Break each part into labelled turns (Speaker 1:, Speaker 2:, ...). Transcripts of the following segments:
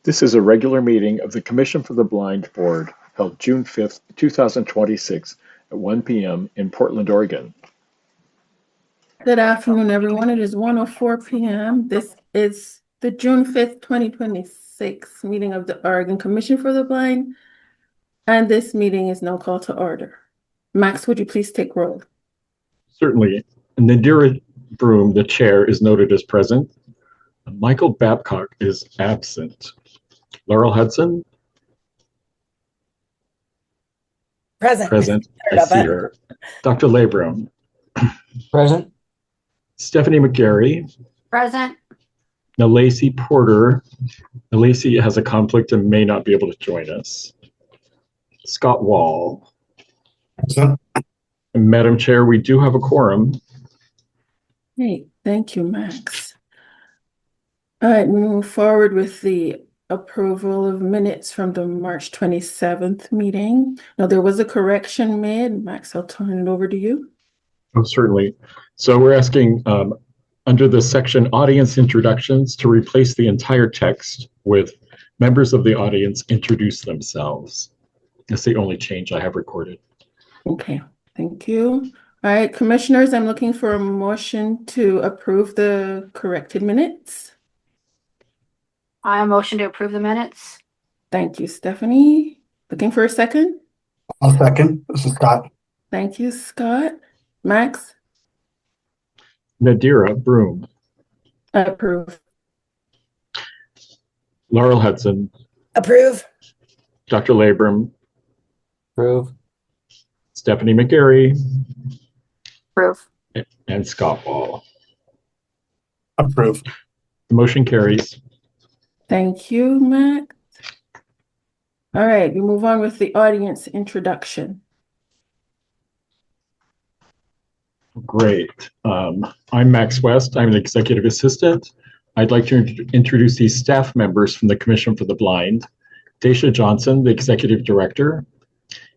Speaker 1: This is a regular meeting of the Commission for the Blind Board held June 5th, 2026 at 1 p.m. in Portland, Oregon.
Speaker 2: Good afternoon, everyone. It is 1:04 p.m. This is the June 5th, 2026 meeting of the Oregon Commission for the Blind, and this meeting is now called to order. Max, would you please take roll?
Speaker 1: Certainly. Nadira Broom, the chair, is noted as present. Michael Babcock is absent. Laurel Hudson? Present. I see her. Dr. Labrum?
Speaker 3: Present.
Speaker 1: Stephanie McGarry?
Speaker 4: Present.
Speaker 1: Now Lacey Porter. Now Lacey has a conflict and may not be able to join us. Scott Wall?
Speaker 3: Present.
Speaker 1: And Madam Chair, we do have a quorum.
Speaker 2: Hey, thank you, Max. All right, we move forward with the approval of minutes from the March 27th meeting. Now, there was a correction made. Max, I'll turn it over to you.
Speaker 1: Oh, certainly. So we're asking under the section audience introductions to replace the entire text with members of the audience introduce themselves. That's the only change I have recorded.
Speaker 2: Okay, thank you. All right, commissioners, I'm looking for a motion to approve the corrected minutes.
Speaker 4: I motion to approve the minutes.
Speaker 2: Thank you, Stephanie. Looking for a second?
Speaker 3: I'll second. This is Scott.
Speaker 2: Thank you, Scott. Max?
Speaker 1: Nadira Broom.
Speaker 2: I approve.
Speaker 1: Laurel Hudson.
Speaker 5: Approve.
Speaker 1: Dr. Labrum.
Speaker 3: Approve.
Speaker 1: Stephanie McGarry.
Speaker 4: Approve.
Speaker 1: And Scott Wall.
Speaker 3: Approve.
Speaker 1: The motion carries.
Speaker 2: Thank you, Max. All right, we move on with the audience introduction.
Speaker 1: Great. I'm Max West. I'm an executive assistant. I'd like to introduce these staff members from the Commission for the Blind. Daisha Johnson, the executive director.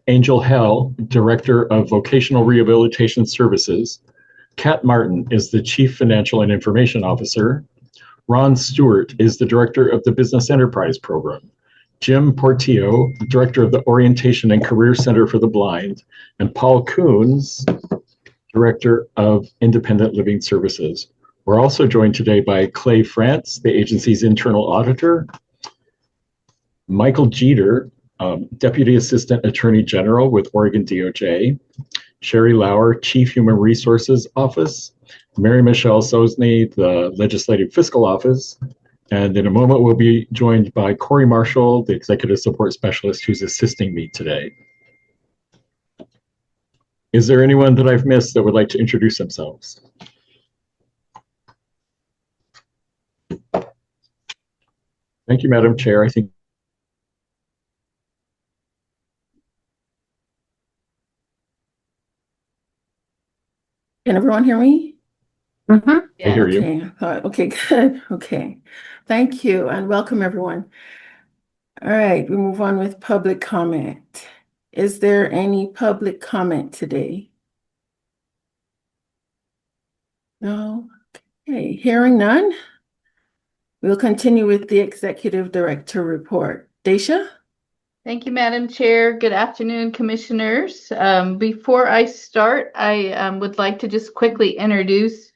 Speaker 1: Angel Hell, director of vocational rehabilitation services. Kat Martin is the chief financial and information officer. Ron Stewart is the director of the business enterprise program. Jim Portillo, director of the orientation and career center for the blind. And Paul Coons, director of independent living services. We're also joined today by Clay France, the agency's internal auditor. Michael Jeter, Deputy Assistant Attorney General with Oregon DOJ. Sherry Lauer, Chief Human Resources Office. Mary Michelle Sosney, the Legislative Fiscal Office. And in a moment, we'll be joined by Corey Marshall, the Executive Support Specialist who's assisting me today. Is there anyone that I've missed that would like to introduce themselves? Thank you, Madam Chair. I think.
Speaker 2: Can everyone hear me?
Speaker 4: Mm-hmm.
Speaker 1: I hear you.
Speaker 2: Okay, good. Okay. Thank you and welcome everyone. All right, we move on with public comment. Is there any public comment today? No? Okay, hearing none. We'll continue with the executive director report. Daisha?
Speaker 6: Thank you, Madam Chair. Good afternoon, commissioners. Before I start, I would like to just quickly introduce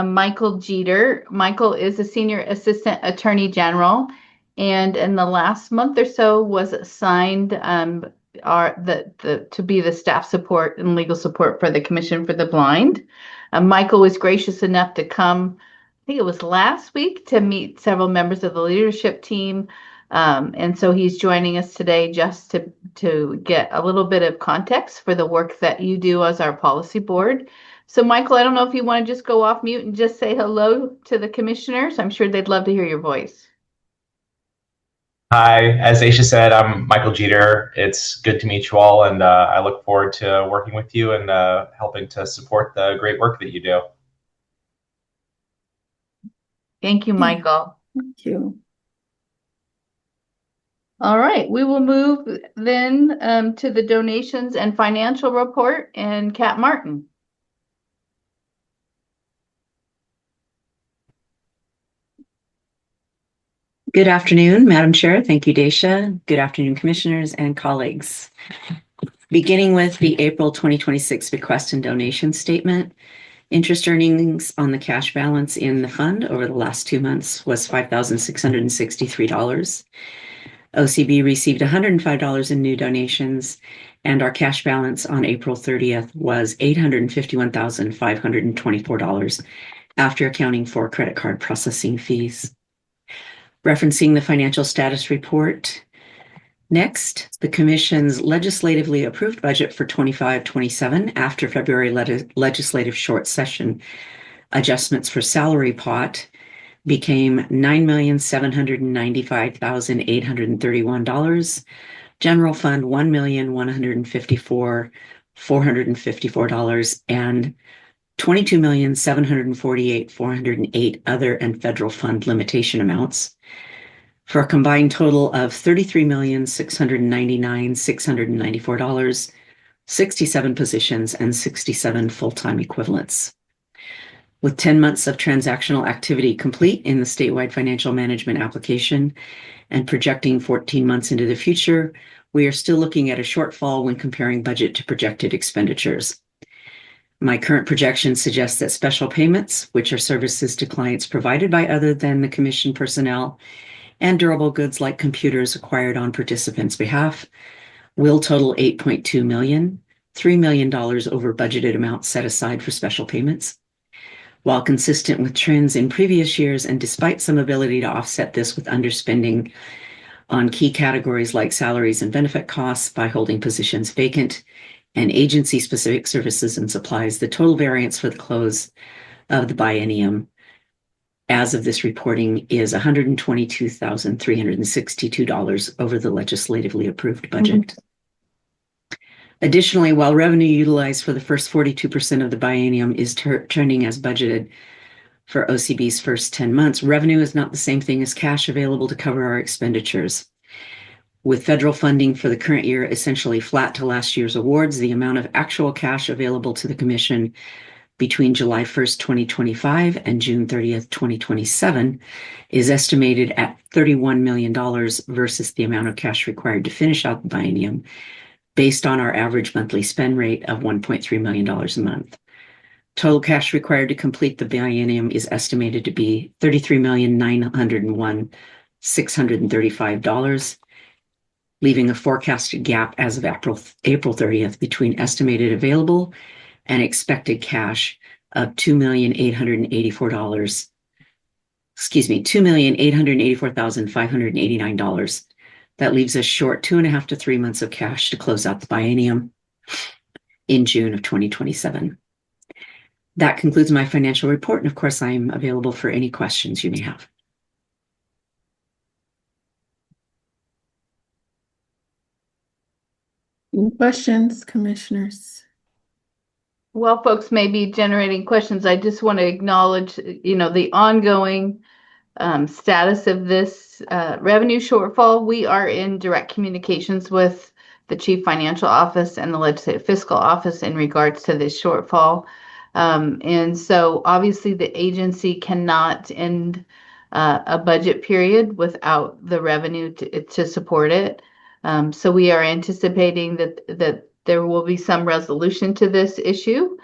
Speaker 6: Michael Jeter. Michael is a Senior Assistant Attorney General, and in the last month or so was assigned to be the staff support and legal support for the Commission for the Blind. Michael was gracious enough to come, I think it was last week, to meet several members of the leadership team. And so he's joining us today just to get a little bit of context for the work that you do as our policy board. So Michael, I don't know if you want to just go off mute and just say hello to the commissioners. I'm sure they'd love to hear your voice.
Speaker 7: Hi, as Aisha said, I'm Michael Jeter. It's good to meet you all, and I look forward to working with you and helping to support the great work that you do.
Speaker 6: Thank you, Michael.
Speaker 2: Thank you.
Speaker 6: All right, we will move then to the donations and financial report, and Kat Martin.
Speaker 5: Good afternoon, Madam Chair. Thank you, Daisha. Good afternoon, commissioners and colleagues. Beginning with the April 2026 bequest and donation statement, interest earnings on the cash balance in the fund over the last 2 months was $5,663. OCB received $105 in new donations, and our cash balance on April 30th was $851,524 after accounting for credit card processing fees. Referencing the financial status report. Next, the Commission's legislatively approved budget for 25-27 after February legislative short session adjustments for salary pot became $9,795,831. General Fund $1,154,454 and $22,748,408 other and federal fund limitation amounts, for a combined total of $33,699,694, 67 positions, and 67 full-time equivalents. With 10 months of transactional activity complete in the statewide financial management application and projecting 14 months into the future, we are still looking at a shortfall when comparing budget to projected expenditures. My current projection suggests that special payments, which are services to clients provided by other than the Commission personnel, and durable goods like computers acquired on participants' behalf, will total $8.2 million, $3 million over budgeted amounts set aside for special payments. While consistent with trends in previous years, and despite some ability to offset this with underspending on key categories like salaries and benefit costs by holding positions vacant and agency-specific services and supplies, the total variance for the close of the biennium as of this reporting is $122,362 over the legislatively approved budget. Additionally, while revenue utilized for the first 42% of the biennium is trending as budgeted for OCB's first 10 months, revenue is not the same thing as cash available to cover our expenditures. With federal funding for the current year essentially flat to last year's awards, the amount of actual cash available to the Commission between July 1st, 2025 and June 30th, 2027 is estimated at $31 million versus the amount of cash required to finish out the biennium based on our average monthly spend rate of $1.3 million a month. Total cash required to complete the biennium is estimated to be $33,901,635, leaving a forecasted gap as of April 30th between estimated available and expected cash of $2,884,589. That leaves us short 2.5 to 3 months of cash to close out the biennium in June of 2027. That concludes my financial report, and of course, I'm available for any questions you may have.
Speaker 2: Any questions, commissioners?
Speaker 6: While folks may be generating questions, I just want to acknowledge, the ongoing status of this revenue shortfall. We are in direct communications with the Chief Financial Office and the Legislative Fiscal Office in regards to this shortfall. And so obviously the agency cannot end a budget period without the revenue to support it. So we are anticipating that there will be some resolution to this issue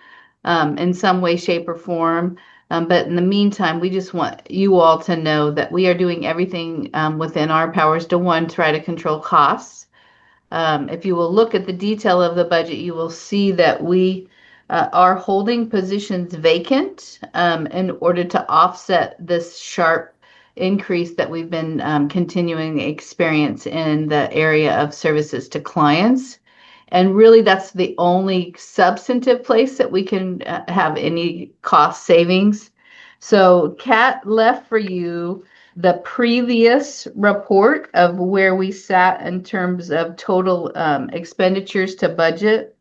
Speaker 6: in some way, shape, or form. But in the meantime, we just want you all to know that we are doing everything within our powers to, one, try to control costs. If you will look at the detail of the budget, you will see that we are holding positions vacant in order to offset this sharp increase that we've been continuing to experience in the area of services to clients. And really, that's the only substantive place that we can have any cost savings. So Kat left for you the previous report of where we sat in terms of total expenditures to budget.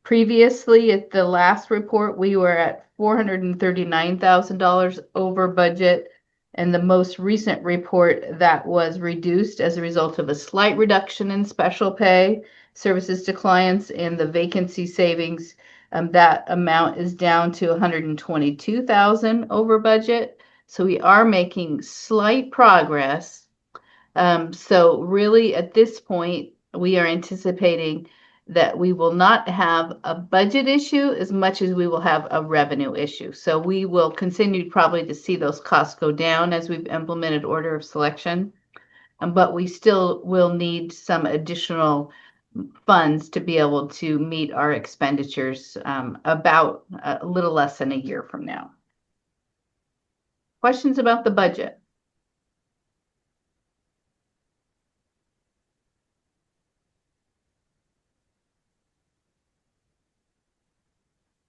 Speaker 6: Previously, at the last report, we were at $439,000 over budget. And the most recent report that was reduced as a result of a slight reduction in special pay services to clients and the vacancy savings, that amount is down to $122,000 over budget. So we are making slight progress So really at this point, we are anticipating that we will not have a budget issue as much as we will have a revenue issue. So we will continue probably to see those costs go down as we've implemented order of selection. But we still will need some additional funds to be able to meet our expenditures about a little less than a year from now. Questions about the budget?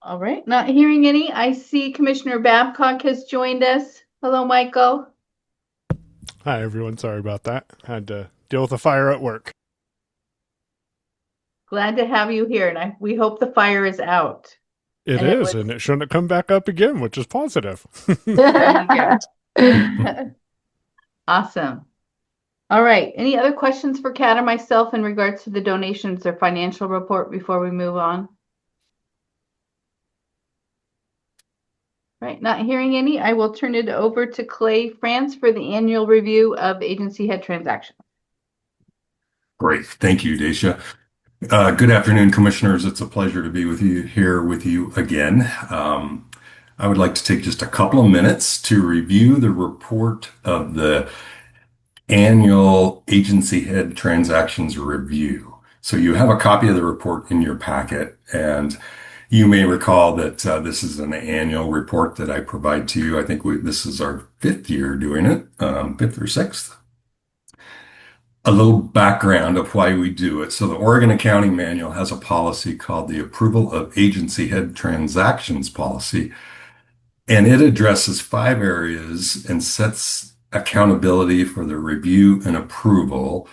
Speaker 6: All right, not hearing any. I see Commissioner Babcock has joined us. Hello, Michael.
Speaker 8: Hi, everyone. Sorry about that. Had to deal with a fire at work.
Speaker 6: Glad to have you here, and we hope the fire is out.
Speaker 8: It
Speaker 6: And it
Speaker 8: is,
Speaker 6: was-
Speaker 8: and it shouldn't come back up again, which is positive.
Speaker 6: There you go. Awesome. All right, any other questions for Kat or myself in regards to the donations or financial report before we move on? Right, not hearing any, I will turn it over to Clay France for the annual review of agency head transactions.
Speaker 9: Great. Thank you, Dacia. Good afternoon, commissioners. It's a pleasure to be with you here with you again. I would like to take just a couple of minutes to review the report of the annual agency head transactions review. So you have a copy of the report in your packet, and you may recall that this is an annual report that I provide to you. I think this is our 5th year doing it, 5th or 6th. A little background of why we do it. So the Oregon Accounting Manual has a policy called the Approval of Agency Head Transactions Policy, and it addresses 5 areas and sets accountability for the review and approval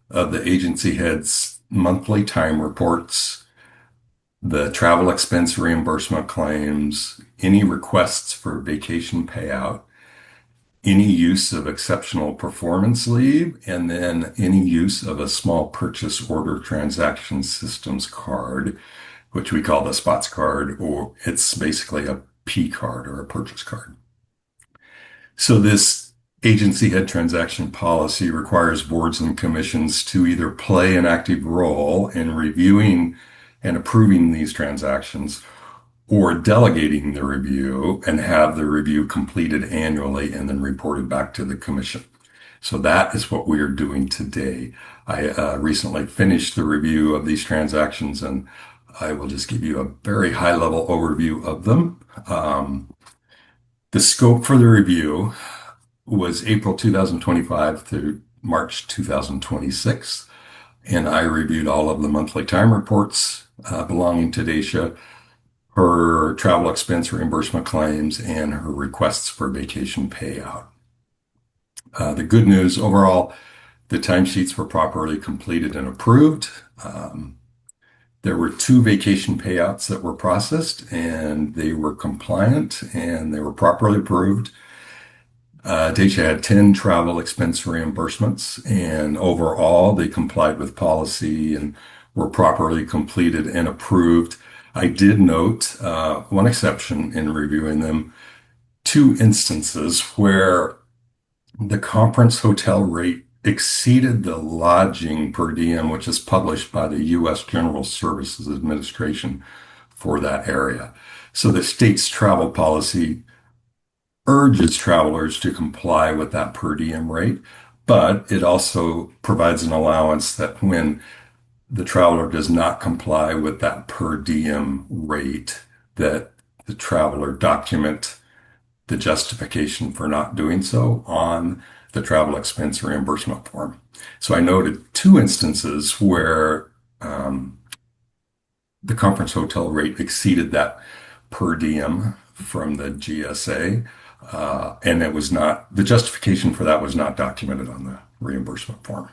Speaker 9: of the agency head's monthly time reports, the travel expense reimbursement claims, any requests for vacation payout, any use of exceptional performance leave, and then any use of a small purchase order transaction systems card, which we call the SPOTS card, or it's basically a P card or a purchase card. So this agency head transaction policy requires boards and commissions to either play an active role in reviewing and approving these transactions, or delegating the review and have the review completed annually and then reported back to the commission. So that is what we are doing today. I recently finished the review of these transactions, and I will just give you a very high-level overview of them. The scope for the review was April 2025 through March 2026, and I reviewed all of the monthly time reports belonging to Dacia, her travel expense reimbursement claims, and her requests for vacation payout. The good news overall, the timesheets were properly completed and approved. There were 2 vacation payouts that were processed, and they were compliant and they were properly approved. Dacia had 10 travel expense reimbursements, and overall they complied with policy and were properly completed and approved. I did note one exception in reviewing them, 2 instances where the conference hotel rate exceeded the lodging per diem, which is published by the U.S. General Services Administration for that area. So the state's travel policy urges travelers to comply with that per diem rate, but it also provides an allowance that when the traveler does not comply with that per diem rate, that the traveler document the justification for not doing so on the travel expense reimbursement form. So I noted 2 instances where the conference hotel rate exceeded that per diem from the GSA, and it was not, the justification for that was not documented on the reimbursement form.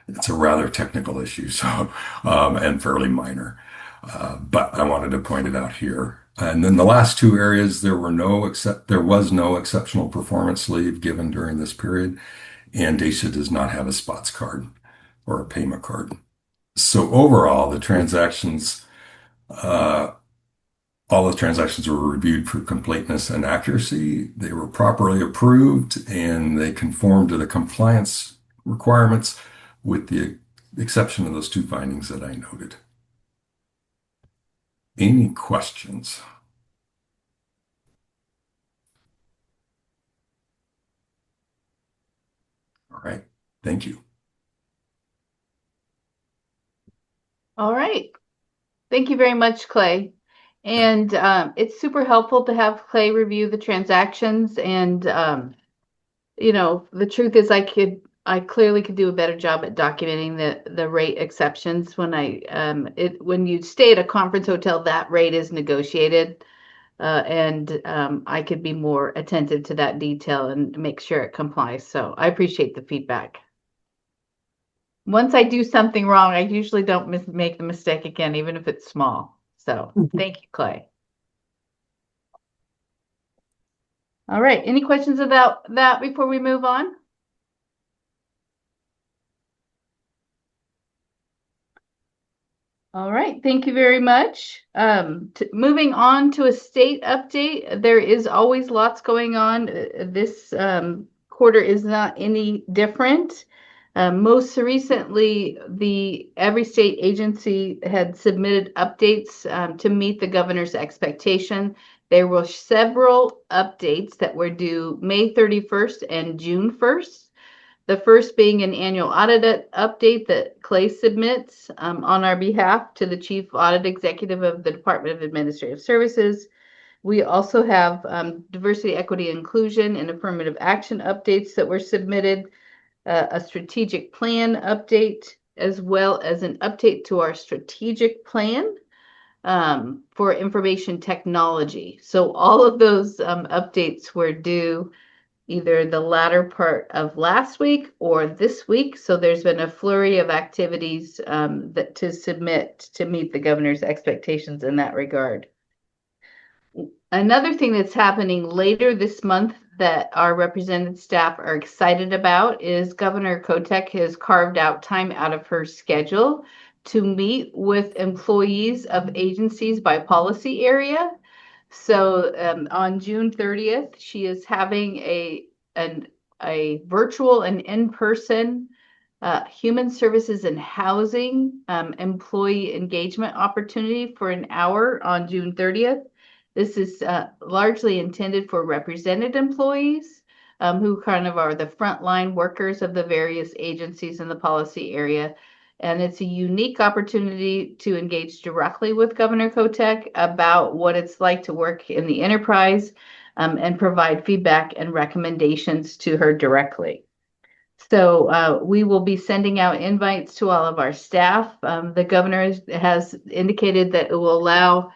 Speaker 9: It's a rather technical issue, so and fairly minor, but I wanted to point it out here. And then the last 2 areas, there was no exceptional performance leave given during this period, and Dacia does not have a SPOTS card or a payment card. So overall, the transactions All the transactions were reviewed for completeness and accuracy. They were properly approved and they conformed to the compliance requirements with the exception of those two findings that I noted. Any questions? All right. Thank you.
Speaker 6: All right. Thank you very much, Clay. And it's super helpful to have Clay review the transactions. And, the truth is I clearly could do a better job at documenting the rate exceptions when when you stay at a conference hotel, that rate is negotiated. And I could be more attentive to that detail and make sure it complies. So I appreciate the feedback. Once I do something wrong, I usually don't make the mistake again, even if it's small. So thank you, Clay. All right. Any questions about that before we move on? All right. Thank you very much. Moving on to a state update. There is always lots going on. This quarter is not any different. Most recently, every state agency had submitted updates to meet the governor's expectation. There were several updates that were due May 31st and June 1st. The first being an annual audit update that Clay submits on our behalf to the Chief Audit Executive of the Department of Administrative Services. We also have diversity, equity, inclusion, and affirmative action updates that were submitted, a strategic plan update, as well as an update to our strategic plan for information technology. So all of those updates were due either the latter part of last week or this week. So there's been a flurry of activities that to submit to meet the governor's expectations in that regard. Another thing that's happening later this month that our represented staff are excited about is Governor Kotek has carved out time out of her schedule to meet with employees of agencies by policy area. So on June 30th, she is having a virtual and in-person human services and housing employee engagement opportunity for an hour on June 30th. This is largely intended for represented employees who kind of are the frontline workers of the various agencies in the policy area. And it's a unique opportunity to engage directly with Governor Kotek about what it's like to work in the enterprise and provide feedback and recommendations to her directly. So we will be sending out invites to all of our staff. The governor has indicated that it will allow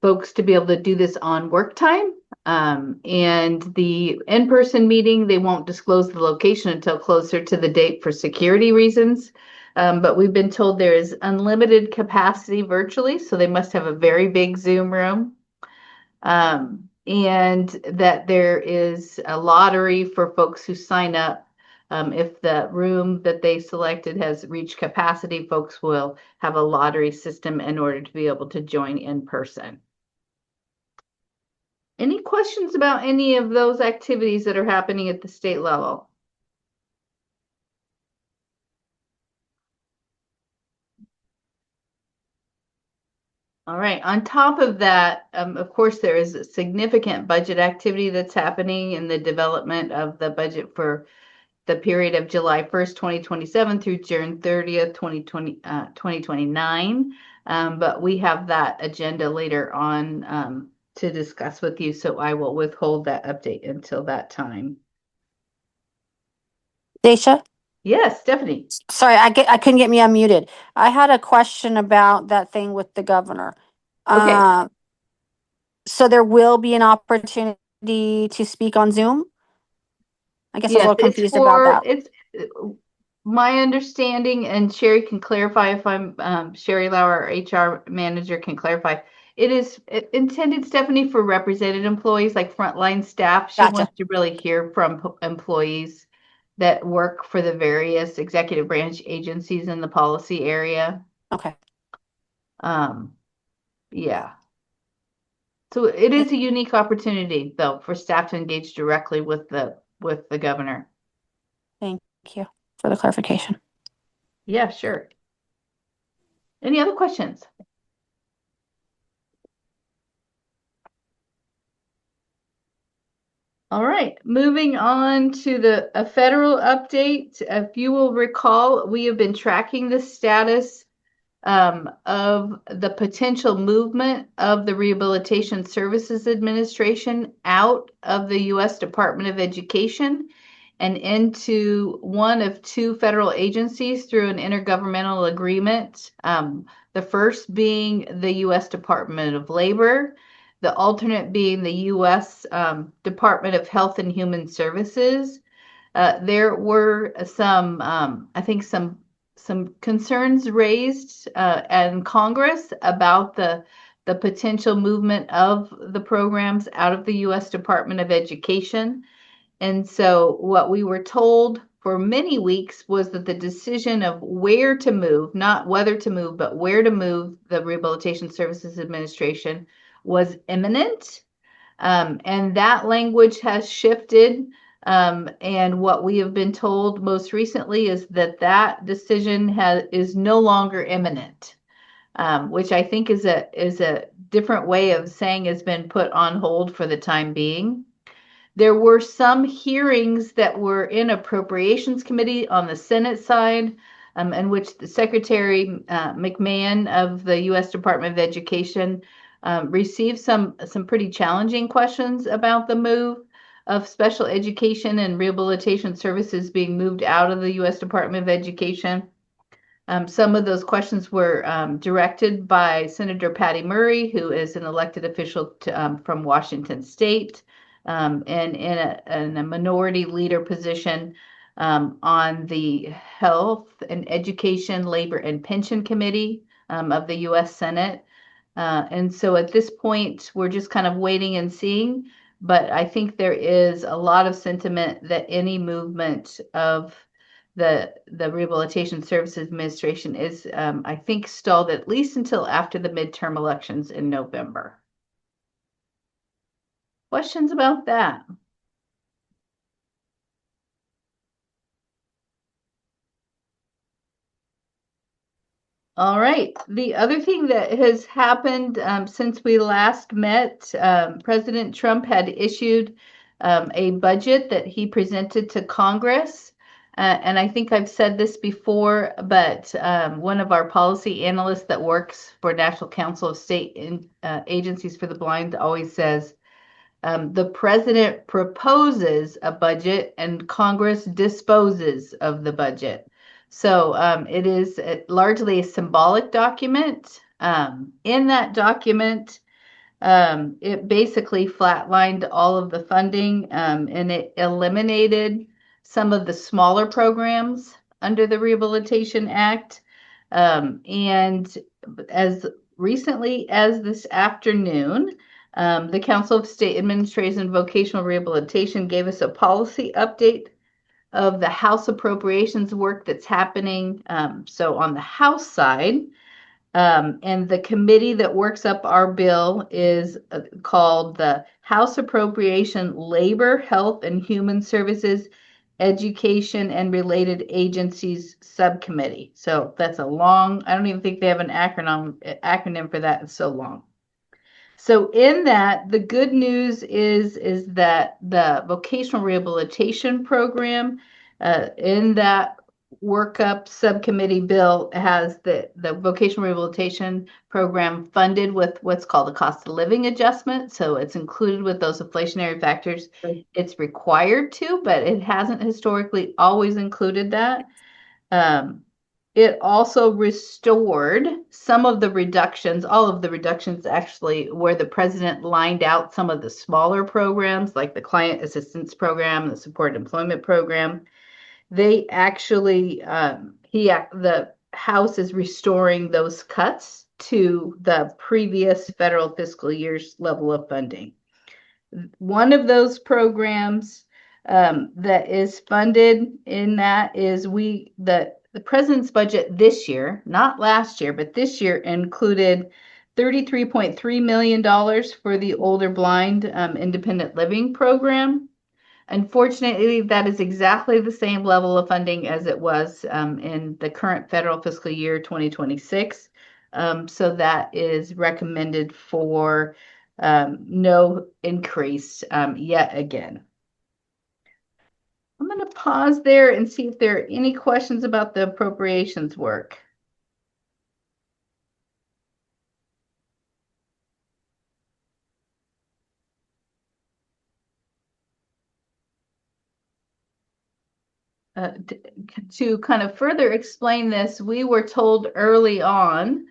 Speaker 6: folks to be able to do this on work time. And the in-person meeting, they won't disclose the location until closer to the date for security reasons. But we've been told there is unlimited capacity virtually, so they must have a very big Zoom room. And that there is a lottery for folks who sign up. If the room that they selected has reached capacity, folks will have a lottery system in order to be able to join in person. Any questions about any of those activities that are happening at the state level? All right. On top of that, of course, there is a significant budget activity that's happening in the development of the budget for the period of July 1st, 2027 through June 30th, 2029. But we have that agenda later on to discuss with you, so I will withhold that update until that time.
Speaker 10: Daisha?
Speaker 6: Yes, Stephanie.
Speaker 10: Sorry, I couldn't get me unmuted. I had a question about that thing with the governor.
Speaker 6: Okay.
Speaker 10: So there will be an opportunity to speak on Zoom? I guess I was a little confused about that.
Speaker 6: It's my understanding, and Sherry can clarify if I'm Sherry Lauer, our HR manager, can clarify. It is intended, Stephanie, for represented employees like frontline staff. She
Speaker 10: Gotcha.
Speaker 6: wants to really hear from employees that work for the various executive branch agencies in the policy area.
Speaker 10: Okay.
Speaker 6: Yeah. So it is a unique opportunity, though, for staff to engage directly with the governor.
Speaker 10: Thank you for the clarification.
Speaker 6: Yeah, sure. Any other questions? All right, moving on to a federal update. If you will recall, we have been tracking the status of the potential movement of the Rehabilitation Services Administration out of the U.S. Department of Education and into one of two federal agencies through an intergovernmental agreement. The first being the U.S. Department of Labor, the alternate being the U.S. Department of Health and Human Services. There were I think some concerns raised in Congress about the potential movement of the programs out of the U.S. Department of Education. And so what we were told for many weeks was that the decision of where to move, not whether to move, but where to move the Rehabilitation Services Administration was imminent. And that language has shifted. And what we have been told most recently is that decision is no longer imminent, which I think is a different way of saying has been put on hold for the time being. There were some hearings that were in Appropriations Committee on the Senate side, in which the Secretary McMahon of the U.S. Department of Education received some pretty challenging questions about the move of special education and rehabilitation services being moved out of the U.S. Department of Education. Some of those questions were directed by Senator Patty Murray, who is an elected official from Washington State, and in a minority leader position on the Health and Education, Labor and Pension Committee of the U.S. Senate. And so at this point, we're just kind of waiting and seeing. But I think there is a lot of sentiment that any movement of the Rehabilitation Services Administration is, I think, stalled at least until after the midterm elections in November. Questions about that? All right. The other thing that has happened since we last met, President Trump had issued a budget that he presented to Congress. And I think I've said this before, but one of our policy analysts that works for National Council of State Agencies for the Blind always says, the president proposes a budget and Congress disposes of the budget. So it is largely a symbolic document. In that document, it basically flatlined all of the funding and it eliminated some of the smaller programs under the Rehabilitation Act. And as recently as this afternoon, the Council of State Administrators and Vocational Rehabilitation gave us a policy update of the House appropriations work that's happening. So on the House side, and the committee that works up our bill is called the House Appropriation Labor, Health and Human Services, Education and Related Agencies Subcommittee. So that's a long, I don't even think they have an acronym for that. It's so long. So in that, the good news is that the vocational rehabilitation program in that workup subcommittee bill has the vocational rehabilitation program funded with what's called a cost of living adjustment. So it's included with those inflationary factors. It's required to, but it hasn't historically always included that. It also restored some of the reductions, all of the reductions actually, where the president lined out some of the smaller programs like the Client Assistance Program, the Support Employment Program. They actually, the House is restoring those cuts to the previous federal fiscal year's level of funding. One of those programs that is funded in that is the president's budget this year, not last year, but this year included $33.3 million for the older blind independent living program. Unfortunately, that is exactly the same level of funding as it was in the current federal fiscal year 2026. So that is recommended for no increase yet again. I'm going to pause there and see if there are any questions about the appropriations work. To kind of further explain this, we were told early on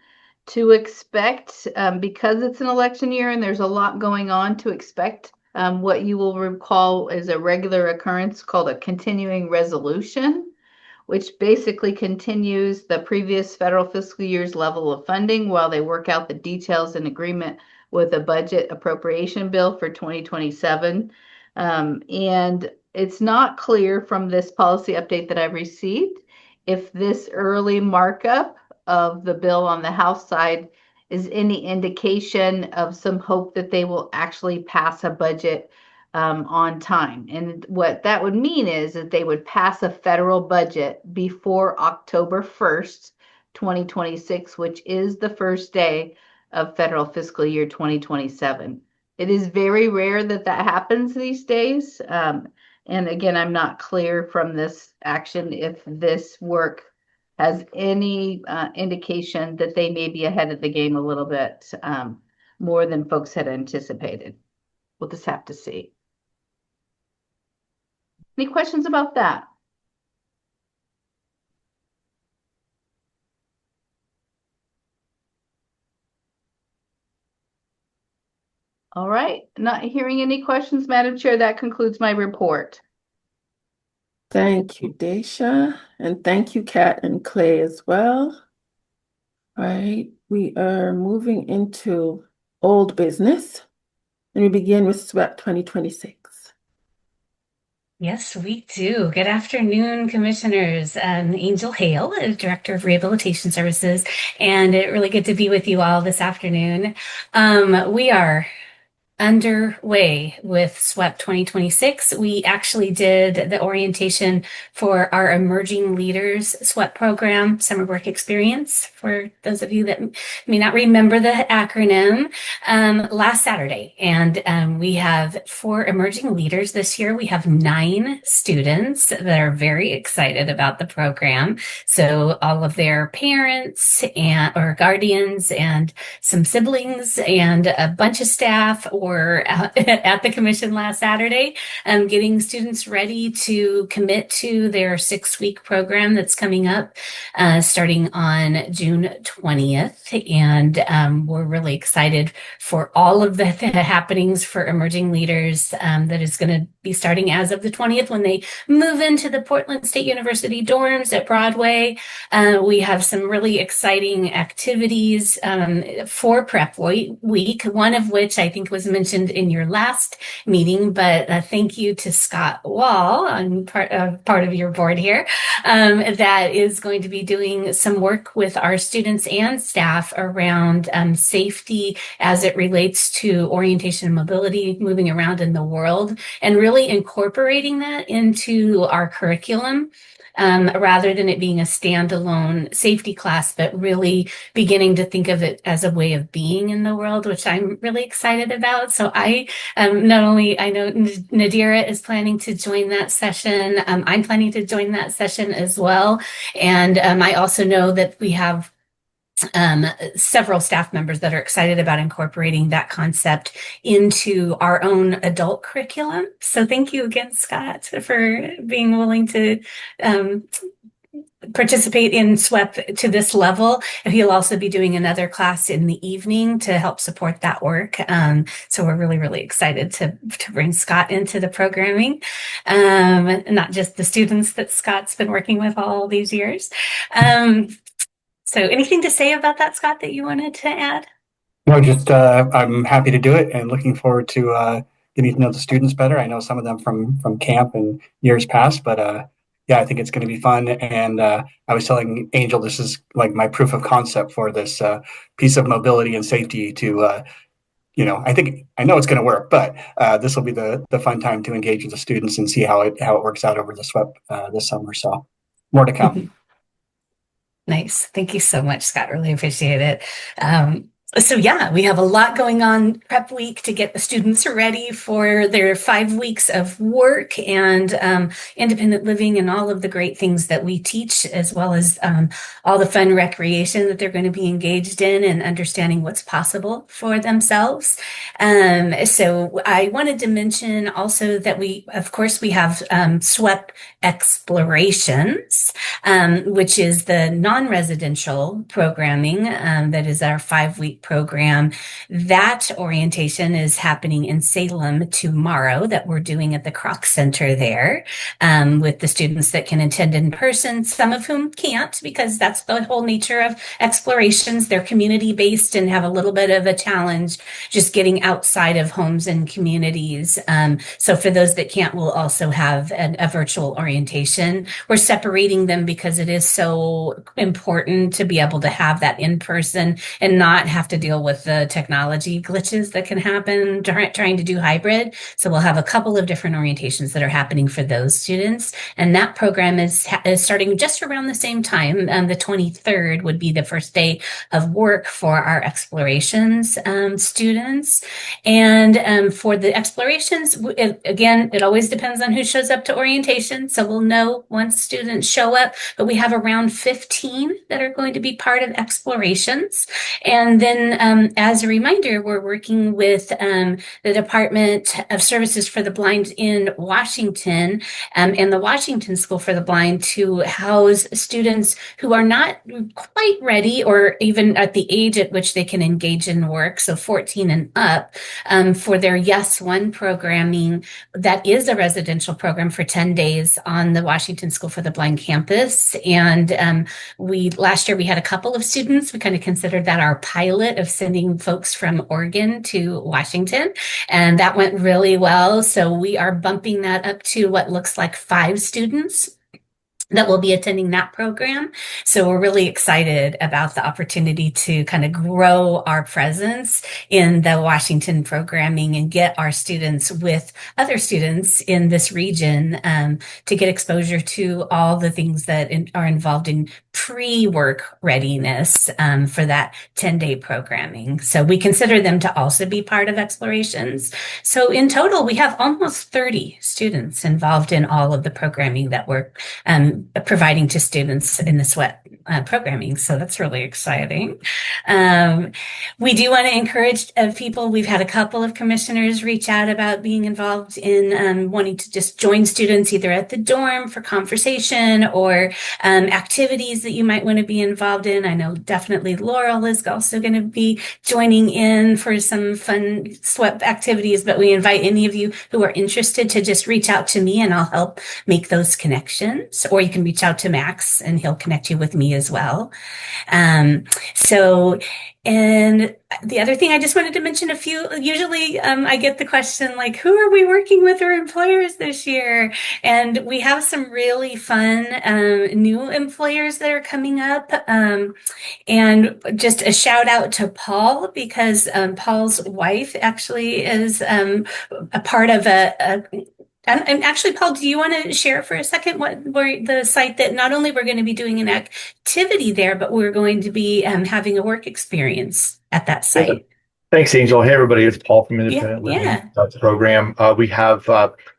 Speaker 6: to expect, because it's an election year and there's a lot going on, to expect what you will recall is a regular occurrence called a continuing resolution, which basically continues the previous federal fiscal year's level of funding while they work out the details in agreement with a budget appropriation bill for 2027. And it's not clear from this policy update that I've received if this early markup of the bill on the House side is any indication of some hope that they will actually pass a budget on time. And what that would mean is that they would pass a federal budget before October 1st, 2026, which is the first day of federal fiscal year 2027. It is very rare that that happens these days. And again, I'm not clear from this action if this work has any indication that they may be ahead of the game a little bit more than folks had anticipated. We'll just have to see. Any questions about that? All right, not hearing any questions, Madam Chair, that concludes my report.
Speaker 2: Thank you, Daisha, and thank you, Kat and Clay as well. All right, we are moving into old business, and we begin with SWEP 2026.
Speaker 11: Yes, we do. Good afternoon, commissioners. Angel Hale, Director of Rehabilitation Services, and really good to be with you all this afternoon. We are underway with SWEP 2026. We actually did the orientation for our Emerging Leaders SWEP program, Summer Work Experience, for those of you that may not remember the acronym, last Saturday. And we have 4 emerging leaders this year. We have 9 students that are very excited about the program. So all of their parents or guardians and some siblings and a bunch of staff were at the commission last Saturday, getting students ready to commit to their 6-week program that's coming up starting on June 20th. And we're really excited for all of the happenings for emerging leaders that is going to be starting as of the 20th when they move into the Portland State University dorms at Broadway. We have some really exciting activities for Prep Week, one of which I think was mentioned in your last meeting, but thank you to Scott Wall, on part of your board here, that is going to be doing some work with our students and staff around safety as it relates to orientation and mobility, moving around in the world, and really incorporating that into our curriculum. Rather than it being a standalone safety class, but really beginning to think of it as a way of being in the world, which I'm really excited about. So I not only, I know Nadira is planning to join that session, I'm planning to join that session as well. And I also know that we have several staff members that are excited about incorporating that concept into our own adult curriculum. So thank you again, Scott, for being willing to participate in SWEP to this level. And he'll also be doing another class in the evening to help support that work. So we're really, really excited to bring Scott into the programming, not just the students that Scott's been working with all these years. So anything to say about that, Scott, that you wanted to add?
Speaker 3: No, just I'm happy to do it and looking forward to getting to know the students better. I know some of them from camp and years past, but yeah, I think it's going to be fun. And I was telling Angel, this is like my proof of concept for this piece of mobility and safety to, I know it's going to work, but this will be the fun time to engage with the students and see how it works out over the SWEP this summer. So more to come.
Speaker 11: Nice. Thank you so much, Scott. Really appreciate it. So yeah, we have a lot going on prep week to get the students ready for their 5 weeks of work and independent living and all of the great things that we teach, as well as all the fun recreation that they're going to be engaged in and understanding what's possible for themselves. So I wanted to mention also that of course, we have SWEP Explorations, which is the non-residential programming that is our 5-week program. That orientation is happening in Salem tomorrow, that we're doing at the Kroc Center there, with the students that can attend in person, some of whom can't, because that's the whole nature of explorations. They're community-based and have a little bit of a challenge just getting outside of homes and communities. So for those that can't, we'll also have a virtual orientation. We're separating them because it is so important to be able to have that in person and not have to deal with the technology glitches that can happen trying to do hybrid. So we'll have a couple of different orientations that are happening for those students. And that program is starting just around the same time. The 23rd would be the first day of work for our explorations students. And for the explorations, again, it always depends on who shows up to orientation. So we'll know once students show up, but we have around 15 that are going to be part of explorations. And then as a reminder, we're working with the Department of Services for the Blind in Washington and the Washington School for the Blind to house students who are not quite ready or even at the age at which they can engage in work, so 14 and up, for their Yes One programming. That is a residential program for 10 days on the Washington School for the Blind campus. And last year we had a couple of students. We kind of considered that our pilot of sending folks from Oregon to Washington, and that went really well. So we are bumping that up to what looks like 5 students that will be attending that program. So we're really excited about the opportunity to kind of grow our presence in the Washington programming and get our students with other students in this region to get exposure to all the things that are involved in pre-work readiness for that 10-day programming. So we consider them to also be part of explorations. So in total, we have almost 30 students involved in all of the programming that we're providing to students in the SWEP programming. So that's really exciting. We do want to encourage people. We've had a couple of commissioners reach out about being involved in wanting to just join students either at the dorm for conversation or activities that you might want to be involved in. I know definitely Laurel is also going to be joining in for some fun SWEP activities, but we invite any of you who are interested to just reach out to me and I'll help make those connections, or you can reach out to Max and he'll connect you with me as well. And the other thing I just wanted to mention usually I get the question like, who are we working with or employers this year? And we have some really fun new employers that are coming up. And just a shout out to Paul, because Paul's wife actually is a part of and actually, Paul, do you want to share for a second what the site that not only we're going to be doing an activity there, but we're going to be having a work experience at that site?
Speaker 12: Yeah. Thanks, Angel. Hey, everybody. It's Paul from Independent Living program. We have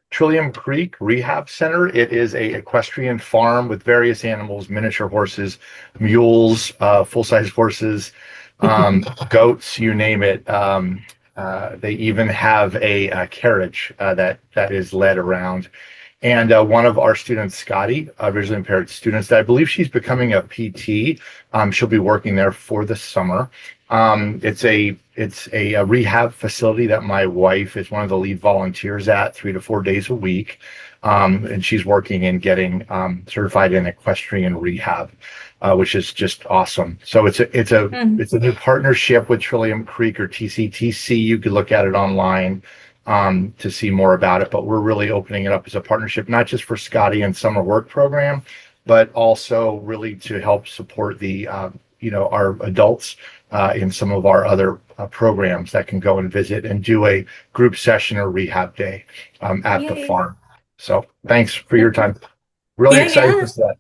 Speaker 12: Trillium Creek Rehab Center. It is a equestrian farm with various animals, miniature horses, mules, full-size horses, goats, you name it. They even have a carriage that is led around. And one of our students, Scotty, visually impaired students, that I believe she's becoming a PT. She'll be working there for the summer. It's a rehab facility that my wife is one of the lead volunteers at 3 to 4 days a week. And she's working and getting certified in equestrian rehab, which is just awesome. So it's a new partnership with Trillium Creek or TCTC. You could look at it online. to see more about it. But we're really opening it up as a partnership, not just for Scotty and summer work program, but also really to help support the our adults in some of our other programs that can go and visit and do a group session or rehab day at the farm. So thanks for your time. Really excited for that.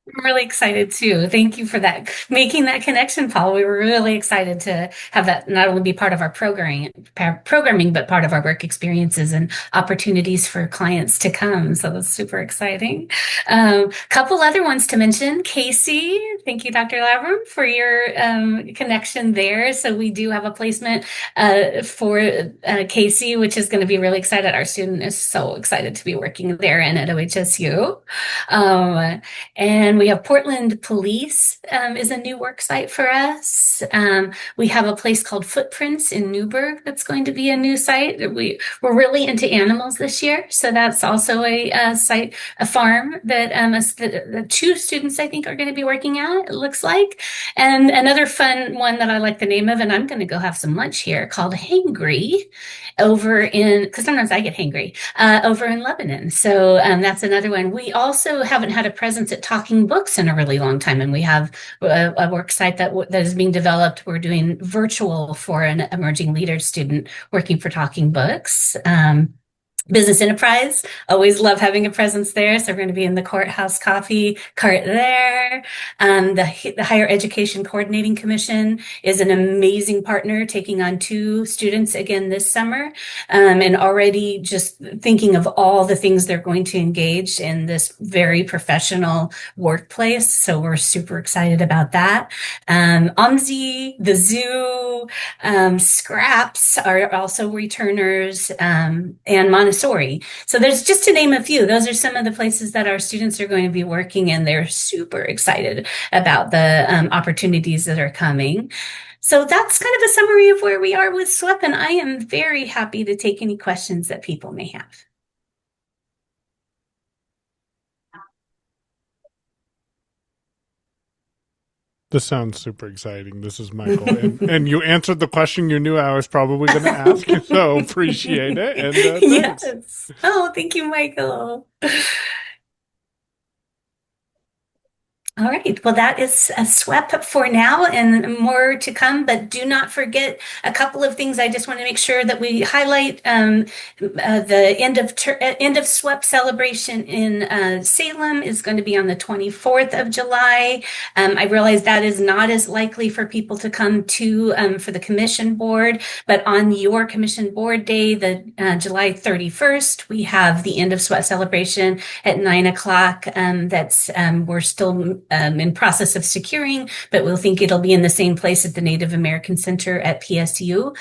Speaker 11: I'm really excited too. Thank you for that, making that connection, Paul. We were really excited to have that not only be part of our programming, but part of our work experiences and opportunities for clients to come. So that's super exciting. Couple other ones to mention. Casey, thank you, Dr. Labram, for your connection there. So we do have a placement for Casey, which is going to be really excited. Our student is so excited to be working there and at OHSU. And we have Portland Police is a new work site for us. We have a place called Footprints in Newburgh that's going to be a new site. We're really into animals this year, so that's also a site, a farm that the two students I think are going to be working at. It looks like, and another fun one that I like the name of, and I'm going to go have some lunch here, called Hangry, over in, because sometimes I get hangry, over in Lebanon. So that's another one. We also haven't had a presence at Talking Books in a really long time, and we have a work site that is being developed. We're doing virtual for an emerging leaders student working for Talking Books. Business Enterprise, always love having a presence there. So we're going to be in the courthouse coffee cart there. The Higher Education Coordinating Commission is an amazing partner, taking on 2 students again this summer, and already just thinking of all the things they're going to engage in this very professional workplace. So we're super excited about that. OMSI, the zoo, Scraps are also returners, and Montessori. So there's, just to name a few, those are some of the places that our students are going to be working, and they're super excited about the opportunities that are coming. So that's kind of a summary of where we are with SWEP, and I am very happy to take any questions that people may have.
Speaker 8: This sounds super exciting. This is Michael. And you answered the question you knew I was probably going to ask, so appreciate it. And thanks.
Speaker 11: Yes. Oh, thank you, Michael. All right. Well, that is a SWEP for now, and more to come. But do not forget a couple of things. I just want to make sure that we highlight the end of SWEP celebration in Salem is going to be on the 24th of July. I realize that is not as likely for people to come to for the commission board, but on your commission board day, the July 31st, we have the end of SWEP celebration at 9 o'clock. That's we're still in process of securing, but we'll think it'll be in the same place at the Native American Center at PSU.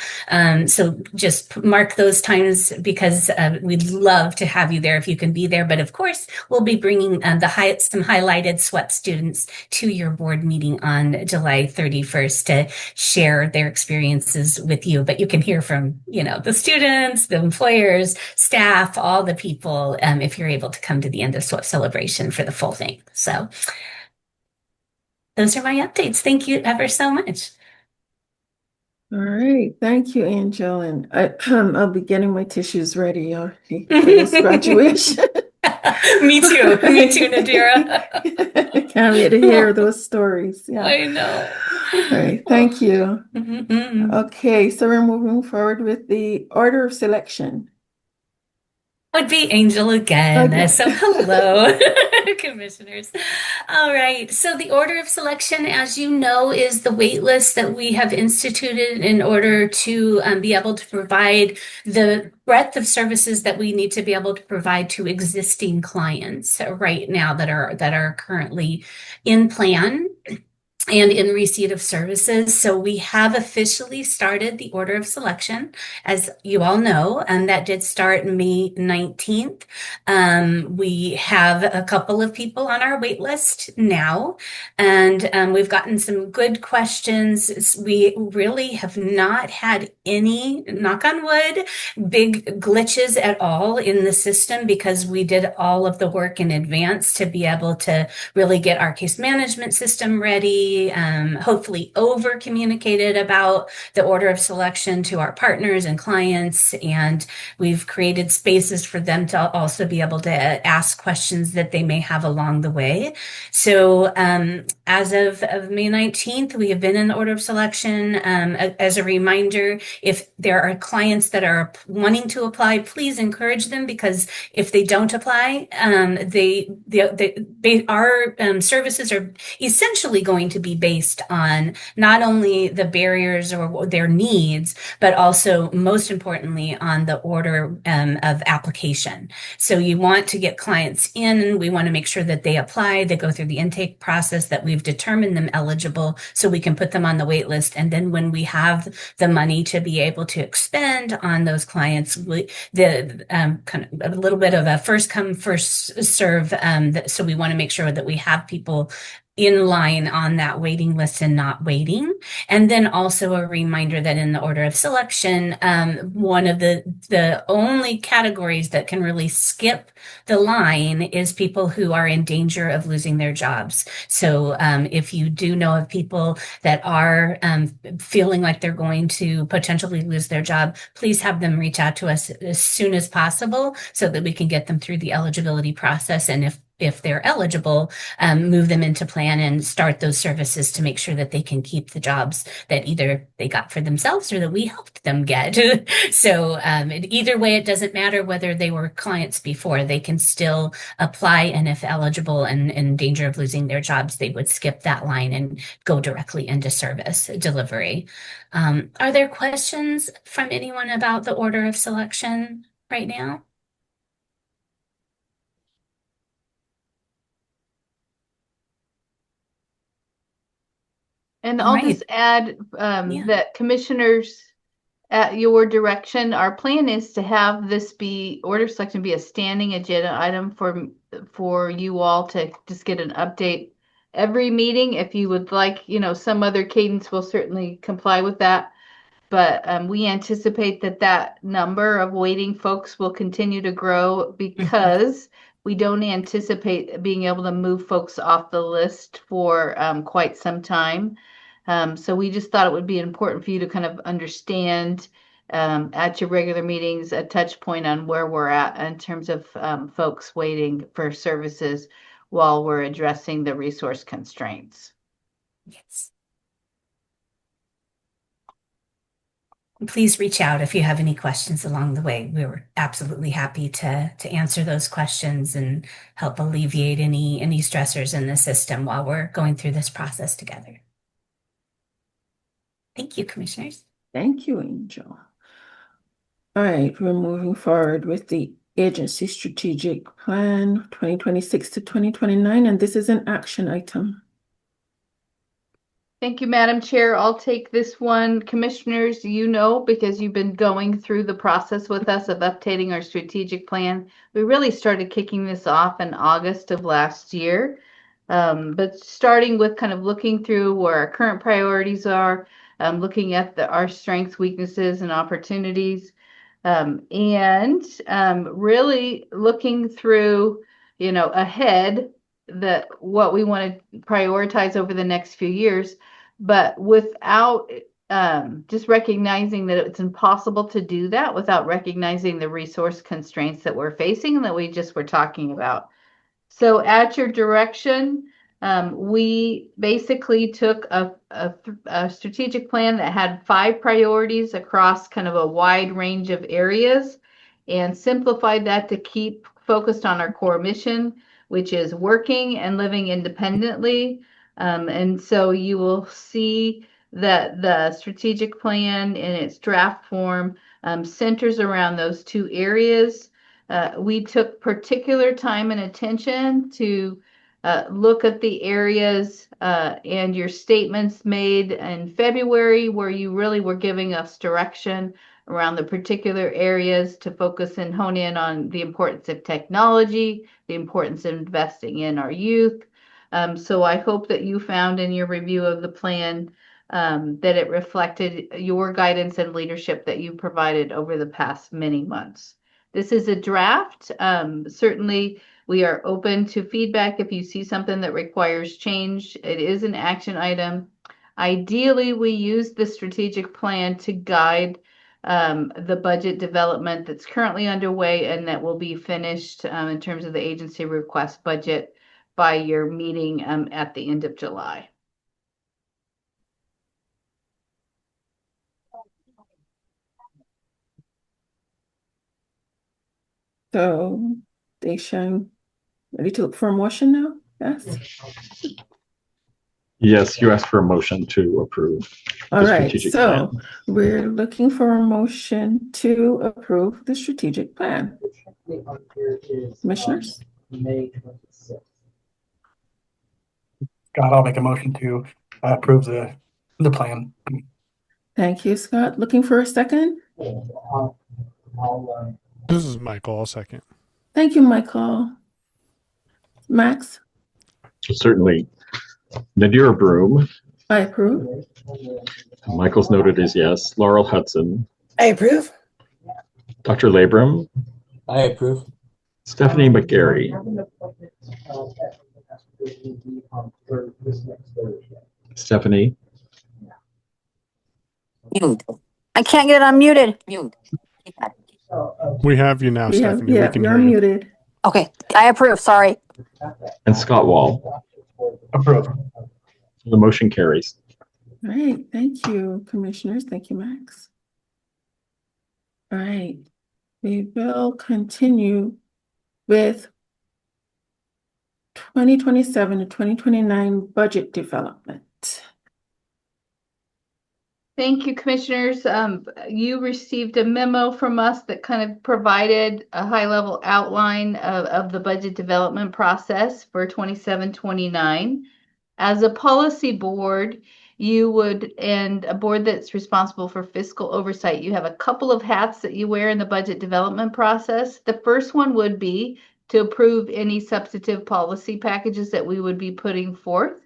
Speaker 11: So just mark those times, because we'd love to have you there if you can be there. But of course, we'll be bringing some highlighted SWEP students to your board meeting on July 31st to share their experiences with you. But you can hear from, the students, the employers, staff, all the people, if you're able to come to the end of SWEP celebration for the full thing. So those are my updates. Thank you ever so much.
Speaker 2: All right. Thank you, Angel. And I'll be getting my tissues ready for this graduation.
Speaker 11: Me too, Nadira.
Speaker 2: Can't wait to hear those stories. Yeah.
Speaker 11: I know.
Speaker 2: All right. Thank you. Okay. So we're moving forward with the order of selection.
Speaker 11: Would be Angel again. So hello, commissioners. All right. So the order of selection, as you know, is the wait list that we have instituted in order to be able to provide the breadth of services that we need to be able to provide to existing clients right now that are currently in plan and in receipt of services. So we have officially started the order of selection, as you all know, and that did start May 19th. We have a couple of people on our wait list now, and we've gotten some good questions. We really have not had any, knock on wood, big glitches at all in the system, because we did all of the work in advance to be able to really get our case management system ready, really hopefully over communicated about the order of selection to our partners and clients, and we've created spaces for them to also be able to ask questions that they may have along the way. So as of May 19th, we have been in the order of selection. As a reminder, if there are clients that are wanting to apply, please encourage them, because if they don't apply, our services are essentially going to be based on not only the barriers or their needs, but also most importantly on the order of application. So you want to get clients in. We want to make sure that they apply, they go through the intake process, that we've determined them eligible so we can put them on the wait list. And then when we have the money to be able to expend on those clients, kind of a little bit of a first come, first serve. So we want to make sure that we have people in line on that waiting list and not waiting. And then also a reminder that in the order of selection, one of the only categories that can really skip the line is people who are in danger of losing their jobs. So if you do know of people that are feeling like they're going to potentially lose their job, please have them reach out to us as soon as possible so that we can get them through the eligibility process. And if they're eligible, move them into plan and start those services to make sure that they can keep the jobs that either they got for themselves or that we helped them get. So either way, it doesn't matter whether they were clients before, they can still apply. And if eligible and in danger of losing their jobs, they would skip that line and go directly into service delivery. Are there questions from anyone about the order of selection right now?
Speaker 6: And I'll just add that commissioners, at your direction, our plan is to have this order selection be a standing agenda item for you all to just get an update every meeting. If you would like, some other cadence, will certainly comply with that. But we anticipate that number of waiting folks will continue to grow because we don't anticipate being able to move folks off the list for quite some time. So we just thought it would be important for you to kind of understand at your regular meetings a touch point on where we're at in terms of folks waiting for services while we're addressing the resource constraints.
Speaker 11: Yes. Please reach out if you have any questions along the way. We were absolutely happy to answer those questions and help alleviate any stressors in the system while we're going through this process together. Thank you, commissioners.
Speaker 2: Thank you, Angel. All right, we're moving forward with the agency strategic plan 2026 to 2029, and this is an action item.
Speaker 6: Thank you, Madam Chair. I'll take this one. Commissioners, because you've been going through the process with us of updating our strategic plan. We really started kicking this off in August of last year. But starting with kind of looking through where our current priorities are, looking at our strengths, weaknesses, and opportunities, and really looking through, ahead what we want to prioritize over the next few years, but without just recognizing that it's impossible to do that without recognizing the resource constraints that we're facing and that we just were talking about. So at your direction, we basically took a strategic plan that had 5 priorities across kind of a wide range of areas and simplified that to keep focused on our core mission, which is working and living independently. And so you will see that the strategic plan in its draft form centers around those 2 areas. We took particular time and attention to look at the areas and your statements made in February where you really were giving us direction around the particular areas to focus and hone in on the importance of technology, the importance of investing in our youth. So I hope that you found in your review of the plan that it reflected your guidance and leadership that you provided over the past many months. This is a draft. Certainly, We are open to feedback if you see something that requires change. It is an action item. Ideally, we use the strategic plan to guide the budget development that's currently underway and that will be finished in terms of the agency request budget by your meeting at the end of July.
Speaker 2: So, Daisha, ready to look for a motion now? Yes.
Speaker 1: Yes, you asked for a motion to approve
Speaker 2: All
Speaker 1: the
Speaker 2: right,
Speaker 1: strategic
Speaker 2: so
Speaker 1: plan.
Speaker 2: we're looking for a motion to approve the strategic plan. Commissioners?
Speaker 13: May 26th.
Speaker 3: Scott, I'll make a motion to approve the plan.
Speaker 2: Thank you, Scott. Looking for a second?
Speaker 8: This is Michael. I'll second.
Speaker 2: Thank you, Michael. Max?
Speaker 1: Certainly. Nadira Broom,
Speaker 2: I approve.
Speaker 1: Michael's noted as yes. Laurel Hudson,
Speaker 13: I approve.
Speaker 1: Dr. Labram,
Speaker 13: I approve.
Speaker 1: Stephanie McGarry, Stephanie,
Speaker 10: Mute. I can't get it unmuted. Mute.
Speaker 8: We have you now, Stephanie. We can
Speaker 2: you're
Speaker 8: hear you.
Speaker 2: muted.
Speaker 10: Okay, I approve. Sorry.
Speaker 1: and Scott Wall.
Speaker 3: Approve.
Speaker 1: The motion carries.
Speaker 2: All right, thank you, commissioners. Thank you, Max. All right, we will continue with 2027 to 2029 budget development.
Speaker 6: Thank you, commissioners. You received a memo from us that kind of provided a high-level outline of the budget development process for 27-29. As a policy board, and a board that's responsible for fiscal oversight, you have a couple of hats that you wear in the budget development process. The first one would be to approve any substantive policy packages that we would be putting forth.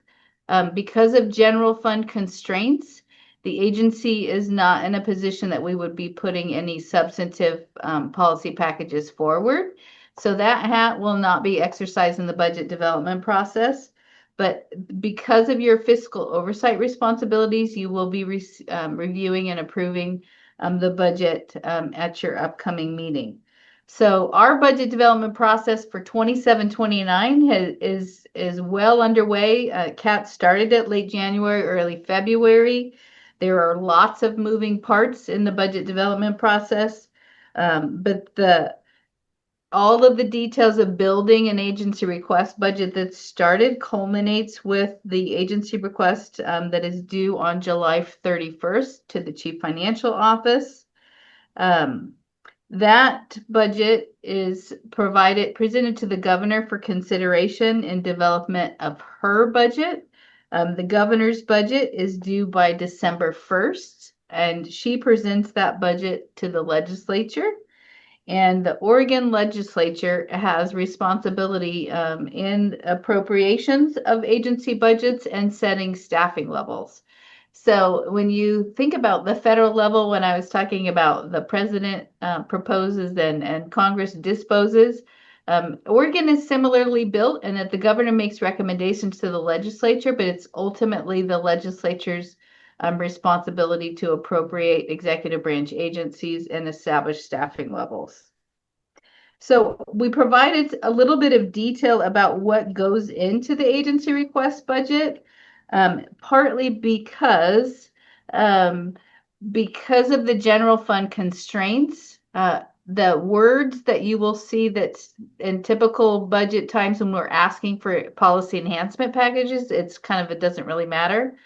Speaker 6: Because of general fund constraints, the agency is not in a position that we would be putting any substantive policy packages forward. So that hat will not be exercised in the budget development process. But because of your fiscal oversight responsibilities, you will be reviewing and approving the budget at your upcoming meeting. So our budget development process for 27-29 is well underway. CAT started it late January, early February. There are lots of moving parts in the budget development process, but all of the details of building an agency request budget that started culminates with the agency request that is due on July 31st to the Chief Financial Office. That budget is presented to the governor for consideration in development of her budget. The governor's budget is due by December 1st, and she presents that budget to the legislature. And the Oregon legislature has responsibility in appropriations of agency budgets and setting staffing levels. So when you think about the federal level, when I was talking about the president proposes and Congress disposes, Oregon is similarly built in that the governor makes recommendations to the legislature, but it's ultimately the legislature's responsibility to appropriate executive branch agencies and establish staffing levels. So we provided a little bit of detail about what goes into the agency request budget, partly because of the general fund constraints. The words that you will see that's in typical budget times when we're asking for policy enhancement packages, it doesn't really matter.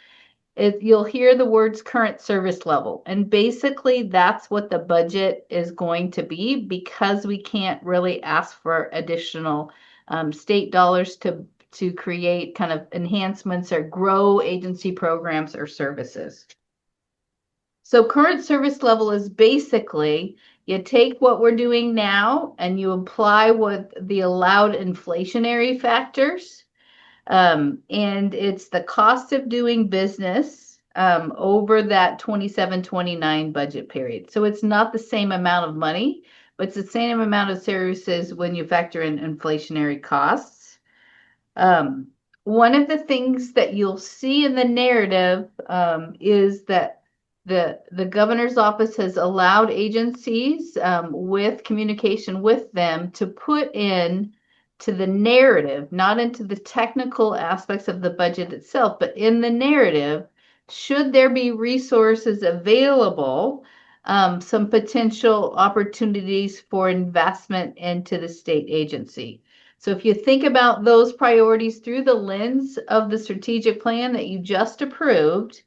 Speaker 6: You'll hear the words current service level, and basically that's what the budget is going to be, because we can't really ask for additional state dollars to create kind of enhancements or grow agency programs or services. So current service level is basically you take what we're doing now and you apply what the allowed inflationary factors. And it's the cost of doing business over that 27-29 budget period. So it's not the same amount of money, but it's the same amount of services when you factor in inflationary costs. One of the things that you'll see in the narrative is that the governor's office has allowed agencies with communication with them to put in to the narrative, not into the technical aspects of the budget itself, but in the narrative, should there be resources available, some potential opportunities for investment into the state agency. So if you think about those priorities through the lens of the strategic plan that you just approved,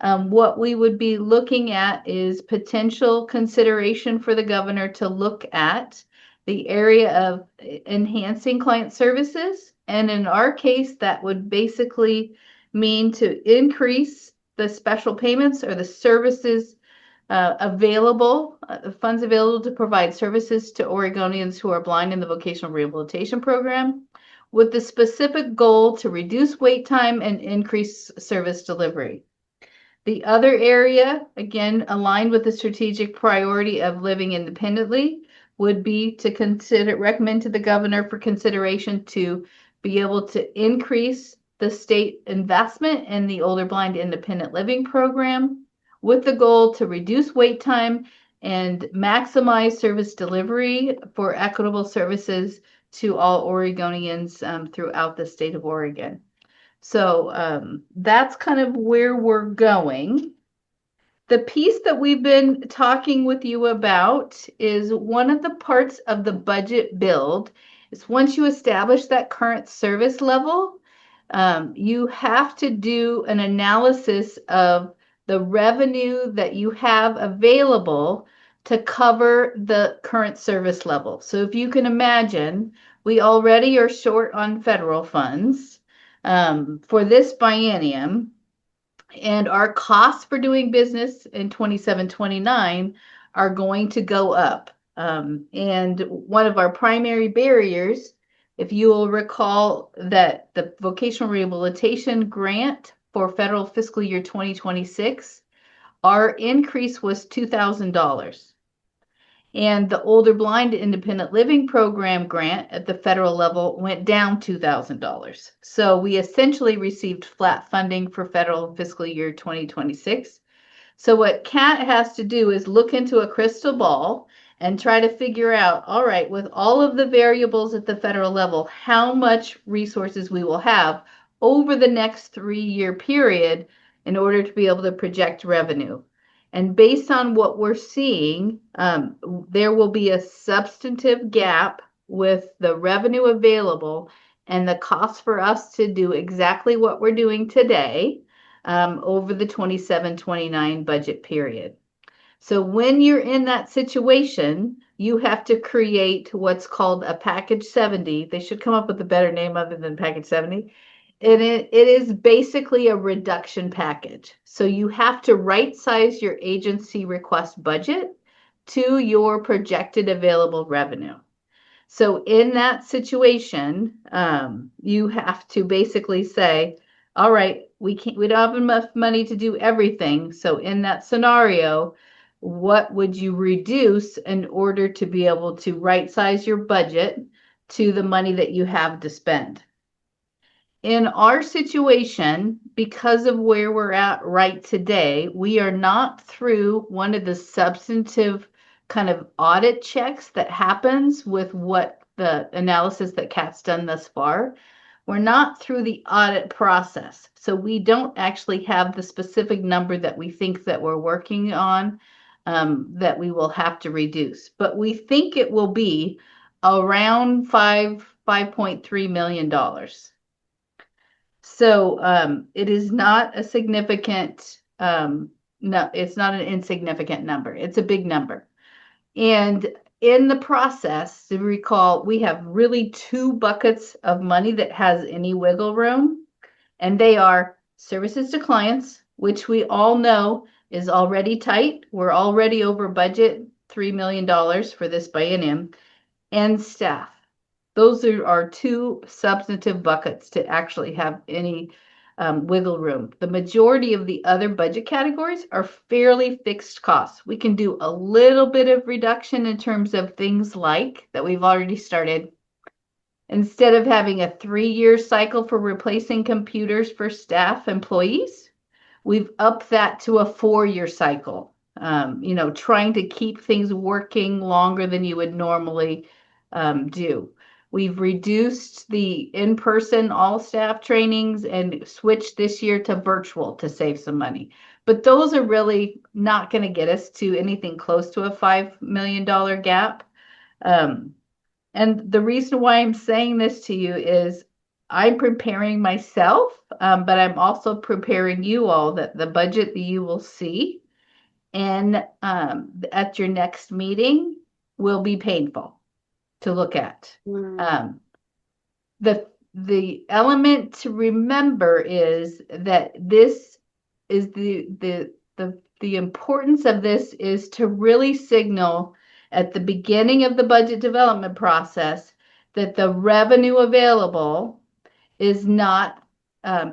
Speaker 6: what we would be looking at is potential consideration for the governor to look at the area of enhancing client services. And in our case, that would basically mean to increase the special payments or the services funds available to provide services to Oregonians who are blind in the vocational rehabilitation program, with the specific goal to reduce wait time and increase service delivery. The other area, again, aligned with the strategic priority of living independently, would be to recommend to the governor for consideration to be able to increase the state investment in the Older Blind Independent Living Program, with the goal to reduce wait time and maximize service delivery for equitable services to all Oregonians throughout the state of Oregon. So that's kind of where we're going. The piece that we've been talking with you about is one of the parts of the budget build is once you establish that current service level, you have to do an analysis of the revenue that you have available to cover the current service level. So if you can imagine, we already are short on federal funds for this biennium, and our costs for doing business in 27-29 are going to go up. And one of our primary barriers, if you will recall that the vocational rehabilitation grant for federal fiscal year 2026, our increase was $2,000. And the Older Blind Independent Living Program grant at the federal level went down $2,000. So we essentially received flat funding for federal fiscal year 2026. So what Kat has to do is look into a crystal ball and try to figure out, all right, with all of the variables at the federal level, how much resources we will have over the next 3-year period in order to be able to project revenue. And based on what we're seeing, there will be a substantive gap with the revenue available and the cost for us to do exactly what we're doing today over the 27-29 budget period. So when you're in that situation, you have to create what's called a package 70. They should come up with a better name other than package 70. And it is basically a reduction package. So you have to right size your agency request budget to your projected available revenue. So in that situation, you have to basically say, all right, we don't have enough money to do everything. So in that scenario, what would you reduce in order to be able to right size your budget to the money that you have to spend? In our situation, because of where we're at right today, we are not through one of the substantive kind of audit checks that happens with what the analysis that Kat's done thus far. We're not through the audit process. So we don't actually have the specific number that we think that we're working on that we will have to reduce. But we think it will be around $5.3 million. So it is not a significant, no, it's not an insignificant number. It's a big number. And in the process, to recall, we have really 2 buckets of money that has any wiggle room, and they are services to clients, which we all know is already tight. We're already over budget, $3 million for this biennium, and staff. Those are our 2 substantive buckets to actually have any wiggle room. The majority of the other budget categories are fairly fixed costs. We can do a little bit of reduction in terms of things like that we've already started. Instead of having a 3-year cycle for replacing computers for staff employees, we've upped that to a 4-year cycle. Trying to keep things working longer than you would normally do. We've reduced the in-person all staff trainings and switched this year to virtual to save some money. But those are really not going to get us to anything close to a $5 million gap. And the reason why I'm saying this to you is I'm preparing myself, but I'm also preparing you all that the budget that you will see and at your next meeting will be painful to look at. The element to remember is that this is the importance of this is to really signal at the beginning of the budget development process that the revenue available is not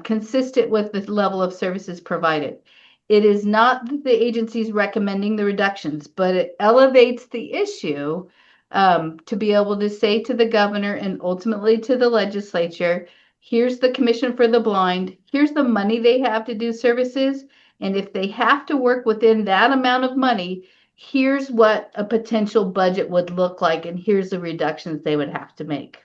Speaker 6: consistent with the level of services provided. It is not that the agency is recommending the reductions, but it elevates the issue to be able to say to the governor and ultimately to the legislature, here's the Commission for the Blind, here's the money they have to do services, and if they have to work within that amount of money, here's what a potential budget would look like, and here's the reductions they would have to make.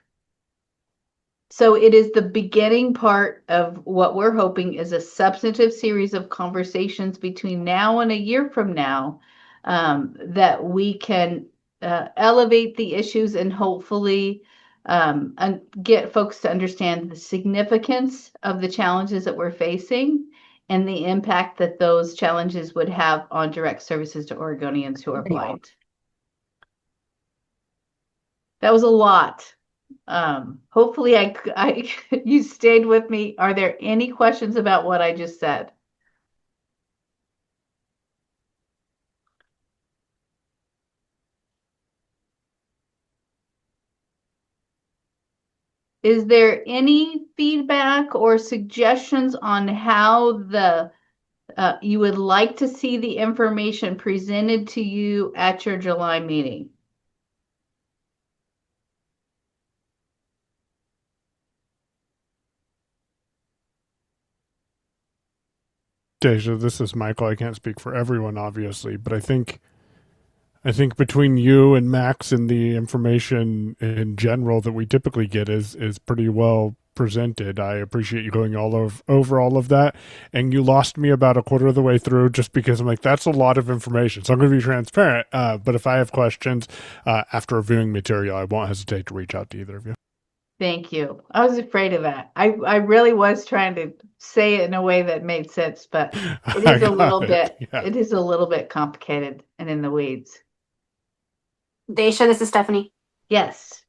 Speaker 6: So it is the beginning part of what we're hoping is a substantive series of conversations between now and a year from now that we can elevate the issues and hopefully and get folks to understand the significance of the challenges that we're facing and the impact that those challenges would have on direct services to Oregonians who are blind. That was a lot. Hopefully you stayed with me. Are there any questions about what I just said? Is there any feedback or suggestions on how you would like to see the information presented to you at your July meeting?
Speaker 8: Deja, this is Michael. I can't speak for everyone, obviously, but I think between you and Max and the information in general that we typically get is pretty well presented. I appreciate you going over all of that, and you lost me about a quarter of the way through just because I'm like, that's a lot of information. So I'm going to be transparent, but if I have questions after reviewing material, I won't hesitate to reach out to either of you.
Speaker 6: Thank you. I was afraid of that. I really was trying to say it in a way that made sense, but it is a little bit, it is a little bit complicated and in the weeds.
Speaker 10: Daisha, this is Stephanie.
Speaker 6: Yes.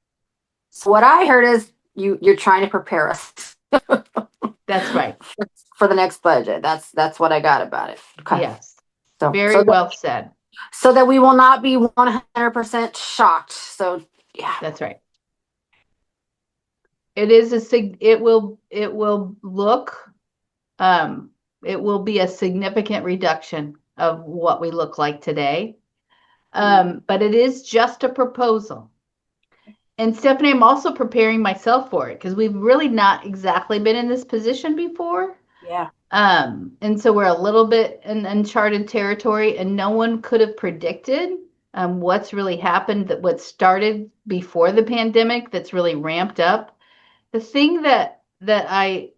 Speaker 10: So what I heard is you're trying to prepare us.
Speaker 6: That's right.
Speaker 10: For the next budget. That's what I got about it. Okay.
Speaker 6: Yes. So very well said.
Speaker 10: So that we will not be 100% shocked. So yeah.
Speaker 6: That's right. It is it will be a significant reduction of what we look like today. But it is just a proposal. And Stephanie, I'm also preparing myself for it because we've really not exactly been in this position before.
Speaker 10: Yeah.
Speaker 6: And so we're a little bit in uncharted territory, and no one could have predicted what's really happened, what started before the pandemic that's really ramped up. The thing that I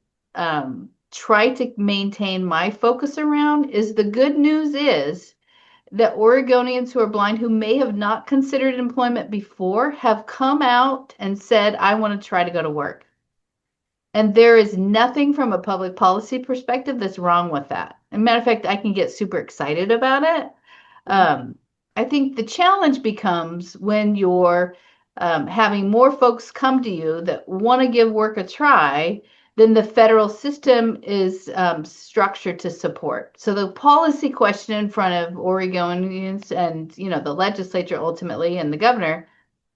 Speaker 6: try to maintain my focus around is the good news is that Oregonians who are blind who may have not considered employment before have come out and said, I want to try to go to work. And there is nothing from a public policy perspective that's wrong with that. As a matter of fact, I can get super excited about it. I think the challenge becomes when you're having more folks come to you that want to give work a try than the federal system is structured to support. So the policy question in front of Oregonians and the legislature ultimately and the governor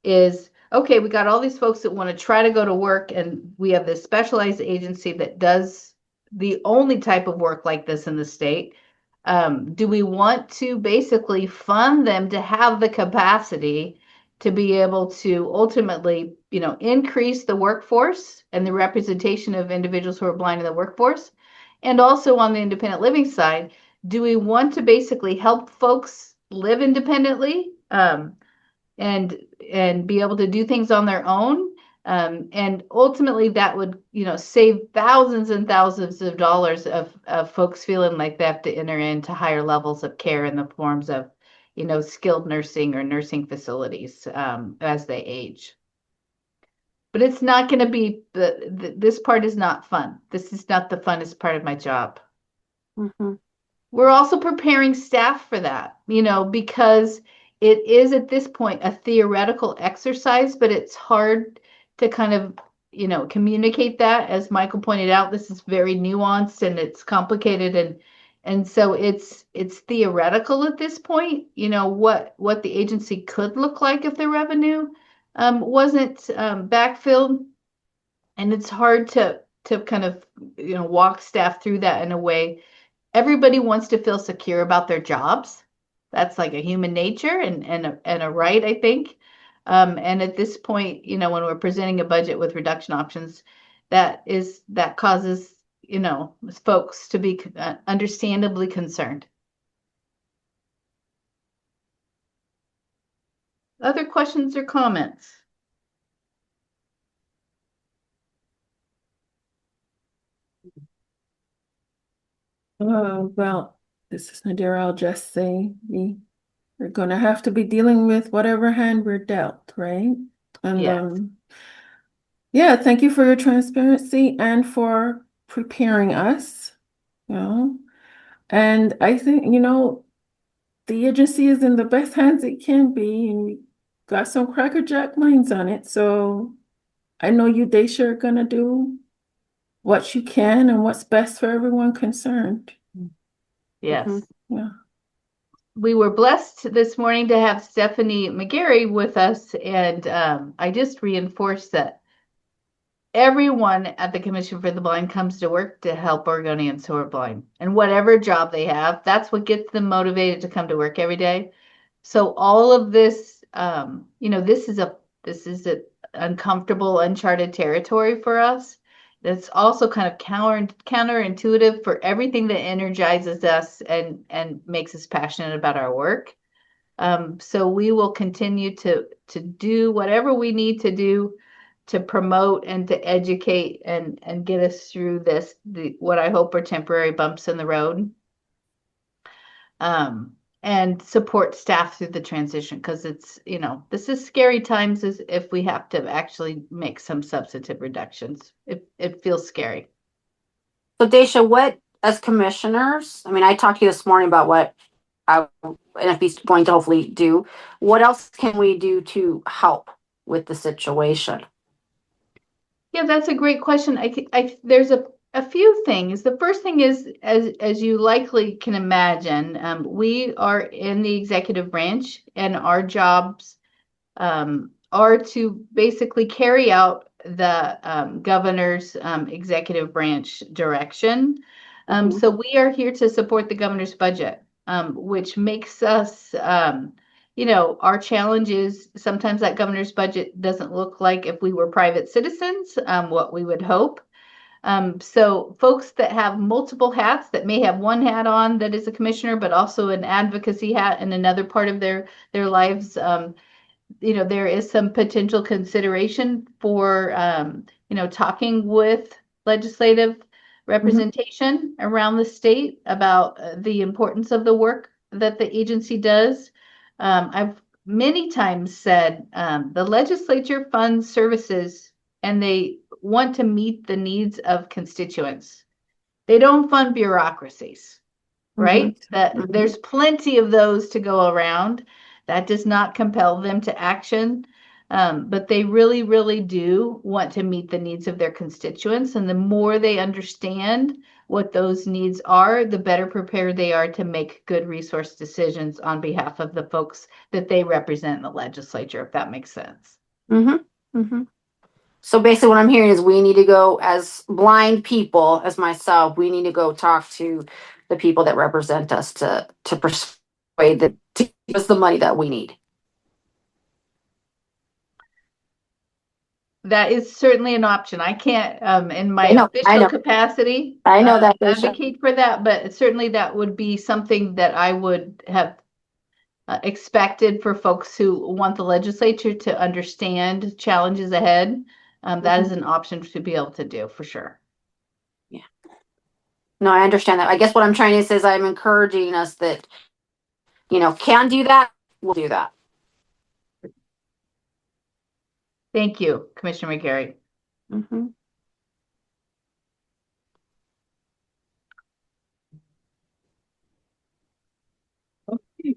Speaker 6: is, okay, we got all these folks that want to try to go to work, and we have this specialized agency that does the only type of work like this in the state. Do we want to basically fund them to have the capacity to be able to ultimately, increase the workforce and the representation of individuals who are blind in the workforce? And also on the independent living side, do we want to basically help folks live independently, and be able to do things on their own? And ultimately that would, save thousands and thousands of dollars of folks feeling like they have to enter into higher levels of care in the forms of, skilled nursing or nursing facilities, as they age. But it's not going to be, this part is not fun. This is not the funnest part of my job.
Speaker 10: Mm-hmm.
Speaker 6: We're also preparing staff for that, because it is at this point a theoretical exercise, but it's hard to kind of, communicate that. As Michael pointed out, this is very nuanced and it's complicated, and so it's theoretical at this point, what the agency could look like if the revenue wasn't backfilled. And it's hard to kind of, walk staff through that in a way. Everybody wants to feel secure about their jobs. That's like a human nature and a right, I think. And at this point, when we're presenting a budget with reduction options, that causes, folks to be understandably concerned. Other questions or comments?
Speaker 2: Well, this is Nadira. I'll just say we're going to have to be dealing with whatever hand we're dealt, right? And
Speaker 6: Yeah.
Speaker 2: yeah, thank you for your transparency and for preparing us, And I think, the agency is in the best hands it can be, and we got some crackerjack minds on it. So I know you, Daisha, are gonna do what you can and what's best for everyone concerned.
Speaker 6: Yes.
Speaker 2: Mm-hmm. Yeah.
Speaker 6: We were blessed this morning to have Stephanie McGarry with us, and I just reinforced that everyone at the Commission for the Blind comes to work to help Oregonians who are blind, and whatever job they have, that's what gets them motivated to come to work every day. So all of this, this is a uncomfortable, uncharted territory for us. It's also kind of counterintuitive for everything that energizes us and makes us passionate about our work. So we will continue to do whatever we need to do to promote and to educate and get us through what I hope are temporary bumps in the road. And support staff through the transition, because it's, this is scary times as if we have to actually make some substantive reductions. It feels scary.
Speaker 10: So Daisha, what, as commissioners, I talked to you this morning about what NFB is going to hopefully do. What else can we do to help with the situation?
Speaker 6: Yeah, that's a great question. There's a few things. The first thing is, as you likely can imagine, we are in the executive branch, and our jobs are to basically carry out the governor's executive branch direction. So we are here to support the governor's budget, which makes us, our challenge is sometimes that governor's budget doesn't look like, if we were private citizens, what we would hope. So folks that have multiple hats, that may have one hat on that is a commissioner, but also an advocacy hat in another part of their lives, there is some potential consideration for, talking with legislative representation around the state about the importance of the work that the agency does. I've many times said the legislature funds services and they want to meet the needs of constituents. They don't fund bureaucracies, right? That there's plenty of those to go around. That does not compel them to action. But they really, really do want to meet the needs of their constituents. And the more they understand what those needs are, the better prepared they are to make good resource decisions on behalf of the folks that they represent in the legislature, if that makes sense.
Speaker 10: So basically what I'm hearing is we need to go as blind people, as myself, we need to go talk to the people that represent us to persuade them to give us the money that we need.
Speaker 6: That is certainly an option. I can't, in my
Speaker 10: I know.
Speaker 6: official capacity,
Speaker 10: I know that, Daisha.
Speaker 6: advocate for that, but certainly that would be something that I would have expected for folks who want the legislature to understand challenges ahead. That is an option to be able to do for sure.
Speaker 10: Yeah. No, I understand that. I guess what I'm trying to say is I'm encouraging us that, can do that, we'll do that.
Speaker 6: Thank you, Commissioner McGarry.
Speaker 10: Mm-hmm.
Speaker 2: Okay.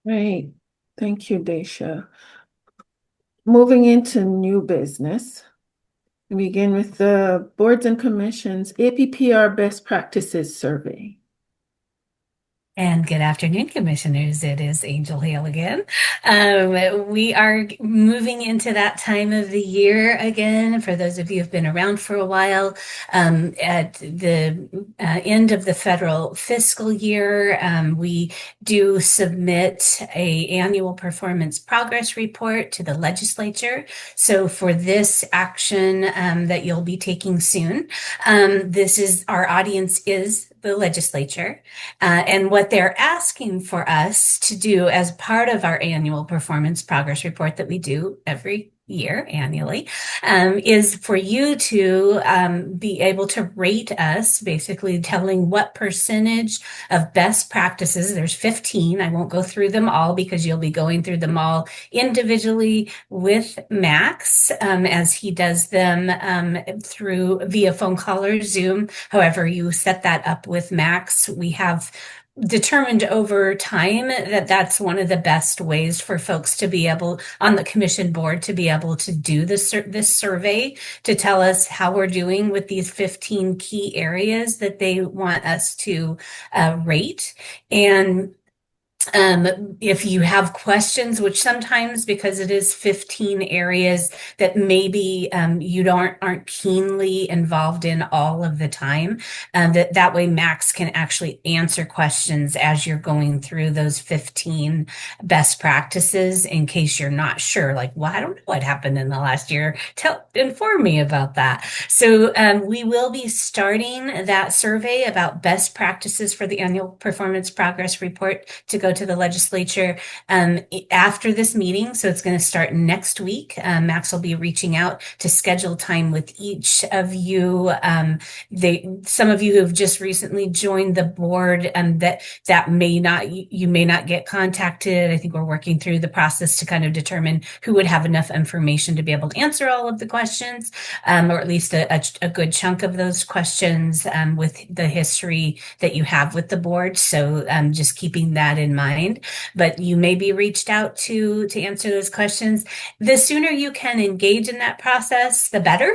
Speaker 2: Great. Thank you, Daisha. Moving into new business. We begin with the Boards and Commissions APPR Best Practices Survey.
Speaker 11: And good afternoon, commissioners. It is Angel Hale again. We are moving into that time of the year again. For those of you who've been around for a while, at the end of the federal fiscal year, we do submit a annual performance progress report to the legislature. So for this action that you'll be taking soon, our audience is the legislature, and what they're asking for us to do as part of our annual performance progress report that we do every year annually, is for you to be able to rate us, basically telling what percentage of best practices. There's 15. I won't go through them all because you'll be going through them all individually with Max as he does them via phone call or Zoom. However, you set that up with Max. We have determined over time that that's one of the best ways for folks to be able, on the commission board, to be able to do this survey, to tell us how we're doing with these 15 key areas that they want us to rate. And if you have questions, which sometimes, because it is 15 areas that maybe you aren't keenly involved in all of the time, that way Max can actually answer questions as you're going through those 15 best practices in case you're not sure, like, well, I don't know what happened in the last year. Inform me about that. So we will be starting that survey about best practices for the annual performance progress report to go to the legislature after this meeting. So it's going to start next week. Max will be reaching out to schedule time with each of you. Some of you who have just recently joined the board, that you may not get contacted. I think we're working through the process to kind of determine who would have enough information to be able to answer all of the questions, or at least a good chunk of those questions with the history that you have with the board. So just keeping that in mind. But you may be reached out to answer those questions. The sooner you can engage in that process, the better,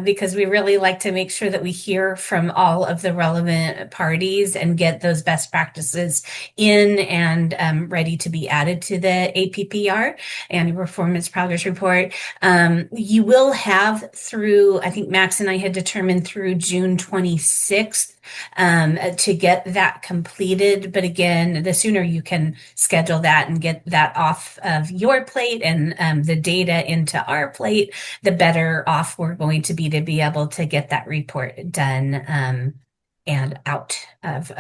Speaker 11: because we really like to make sure that we hear from all of the relevant parties and get those best practices in and ready to be added to the APPR, Annual Performance Progress Report. You will have through, I think Max and I had determined through June 26th to get that completed. But again, the sooner you can schedule that and get that off of your plate and the data into our plate, the better off we're going to be able to get that report done and out of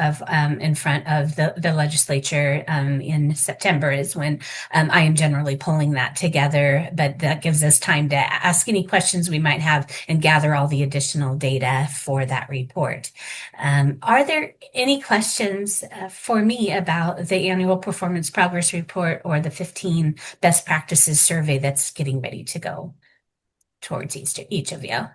Speaker 11: in front of the legislature in September is when I am generally pulling that together. But that gives us time to ask any questions we might have and gather all the additional data for that report. Are there any questions for me about the annual performance progress report or the 15 best practices survey that's getting ready to go towards each of you?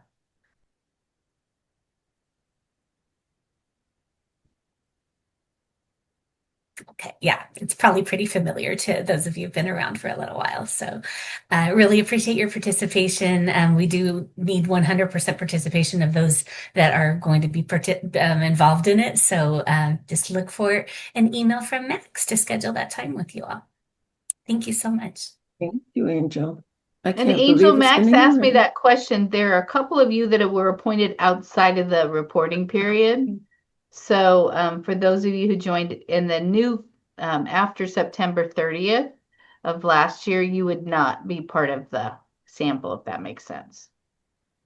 Speaker 11: Okay, yeah, it's probably pretty familiar to those of you who've been around for a little while. So I really appreciate your participation. We do need 100% participation of those that are going to be involved in it. So just look for an email from Max to schedule that time with you all. Thank you so much.
Speaker 2: Thank you, Angel. I
Speaker 6: And
Speaker 2: can't
Speaker 6: Angel,
Speaker 2: believe it's been
Speaker 6: Max
Speaker 2: a year
Speaker 6: asked me
Speaker 2: already.
Speaker 6: that question. There are a couple of you that were appointed outside of the reporting period. So for those of you who joined in the new after September 30th of last year, you would not be part of the sample, if that makes sense.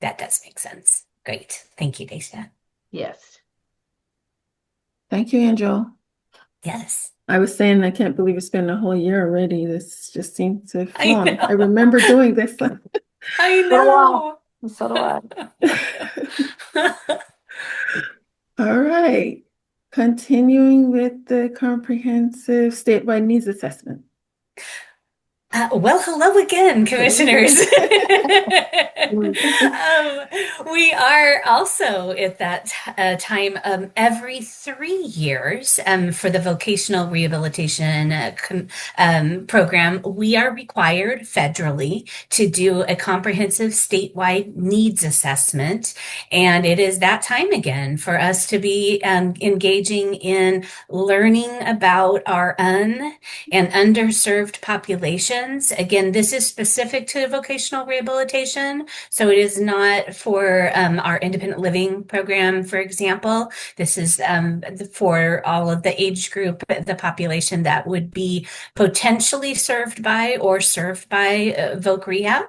Speaker 11: That does make sense. Great. Thank you, Dacia.
Speaker 6: Yes.
Speaker 2: Thank you, Angel.
Speaker 11: Yes.
Speaker 2: I was saying I can't believe it's been a whole year already. This just seems to have
Speaker 11: I
Speaker 2: flown.
Speaker 11: know.
Speaker 2: I remember doing this.
Speaker 11: I
Speaker 10: So do
Speaker 11: know.
Speaker 10: I. So do I.
Speaker 2: All right. Continuing with the comprehensive statewide needs assessment.
Speaker 11: Well, hello again, commissioners. We are also at that time every 3 years for the vocational rehabilitation program. We are required federally to do a comprehensive statewide needs assessment. And it is that time again for us to be engaging in learning about our and underserved populations. Again, this is specific to vocational rehabilitation, so it is not for our independent living program, for example. This is for all of the age group, the population that would be potentially served by Voc Rehab.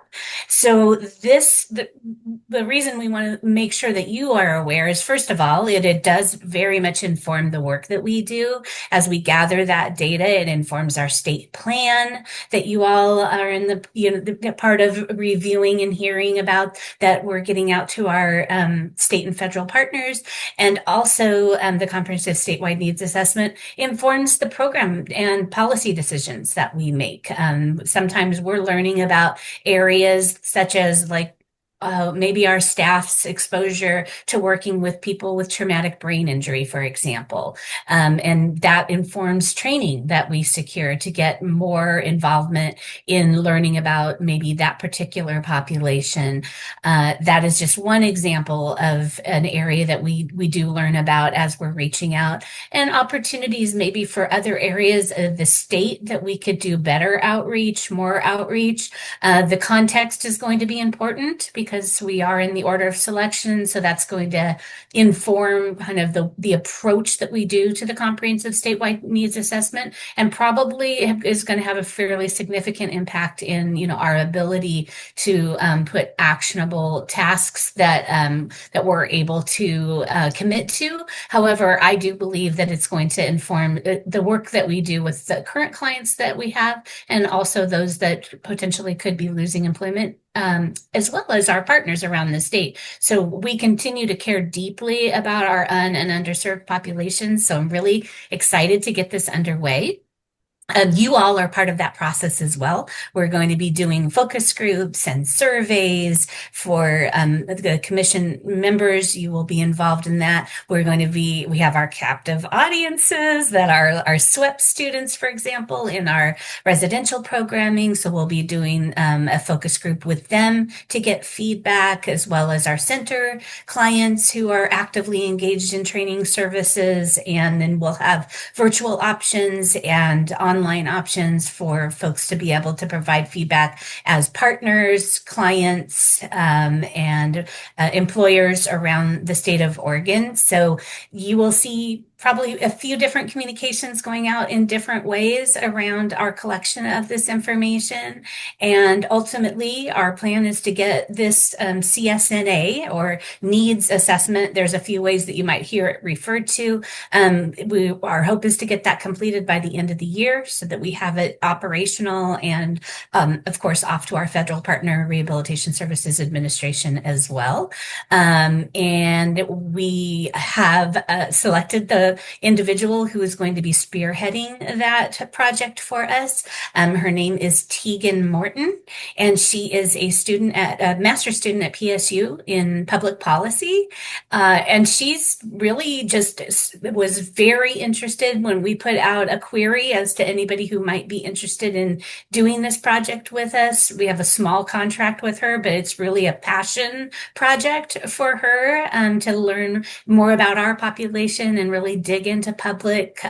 Speaker 11: So the reason we want to make sure that you are aware is, first of all, it does very much inform the work that we do. As we gather that data, it informs our state plan that you all are in the part of reviewing and hearing about, that we're getting out to our state and federal partners. And also the comprehensive statewide needs assessment informs the program and policy decisions that we make. Sometimes we're learning about areas such as maybe our staff's exposure to working with people with traumatic brain injury, for example. And that informs training that we secure to get more involvement in learning about maybe that particular population. That is just one example of an area that we do learn about as we're reaching out, and opportunities maybe for other areas of the state that we could do better outreach, more outreach. The context is going to be important because we are in the order of selection. So that's going to inform kind of the approach that we do to the comprehensive statewide needs assessment, and probably is going to have a fairly significant impact in, our ability to put actionable tasks that we're able to commit to. However, I do believe that it's going to inform the work that we do with the current clients that we have, and also those that potentially could be losing employment, as well as our partners around the state. So we continue to care deeply about our and underserved populations. So I'm really excited to get this underway. You all are part of that process as well. We're going to be doing focus groups and surveys for the commission members. You will be involved in that. We have our captive audiences that are our SWEP students, for example, in our residential programming. So we'll be doing a focus group with them to get feedback, as well as our center clients who are actively engaged in training services. And then we'll have virtual options and online options for folks to be able to provide feedback as partners, clients, and employers around the state of Oregon. So you will see probably a few different communications going out in different ways around our collection of this information. And ultimately, our plan is to get this CSNA, or needs assessment. There's a few ways that you might hear it referred to. Our hope is to get that completed by the end of the year so that we have it operational and, of course, off to our federal partner, Rehabilitation Services Administration, as well. And we have selected the individual who is going to be spearheading that project for us. Her name is Tegan Morton, and she is a master's student at PSU in public policy. And she's really just was very interested when we put out a query as to anybody who might be interested in doing this project with us. We have a small contract with her, but it's really a passion project for her to learn more about our population and really dig into public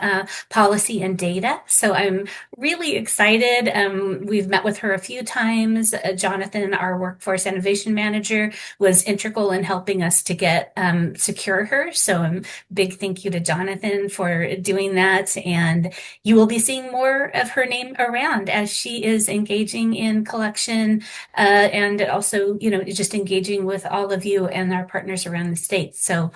Speaker 11: policy and data. So I'm really excited. We've met with her a few times. Jonathan, our workforce innovation manager, was integral in helping us to get secure her. So big thank you to Jonathan for doing that. And you will be seeing more of her name around as she is engaging in collection and also, just engaging with all of you and our partners around the state. So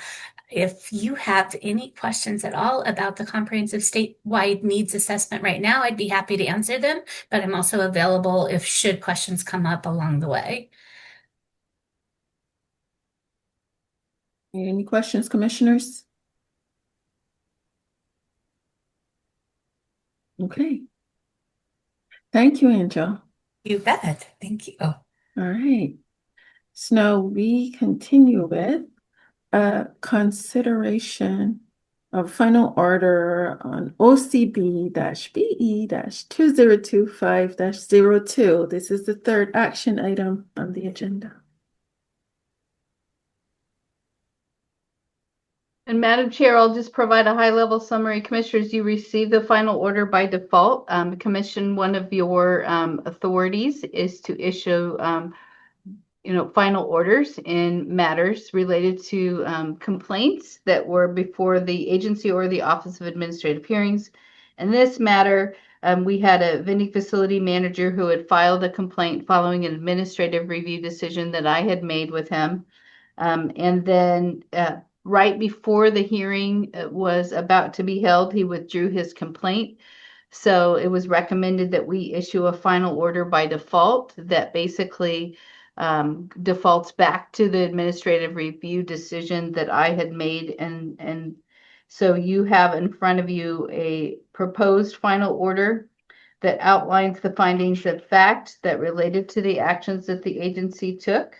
Speaker 11: if you have any questions at all about the comprehensive statewide needs assessment right now, I'd be happy to answer them, but I'm also available if should questions come up along the way.
Speaker 2: Any questions, commissioners? Okay. Thank you, Angel.
Speaker 11: You bet. Thank you.
Speaker 2: All right. So now we continue with consideration of final order on OCB-BE-2025-02. This is the third action item on the agenda.
Speaker 6: And Madam Chair, I'll just provide a high-level summary. Commissioners, you received the final order by default. Commission, one of your authorities is to issue final orders in matters related to complaints that were before the agency or the Office of Administrative Hearings. In this matter, we had a vending facility manager who had filed a complaint following an administrative review decision that I had made with him. And then right before the hearing was about to be held, he withdrew his complaint. So it was recommended that we issue a final order by default that basically defaults back to the administrative review decision that I had made. And so you have in front of you a proposed final order that outlines the findings of fact that related to the actions that the agency took.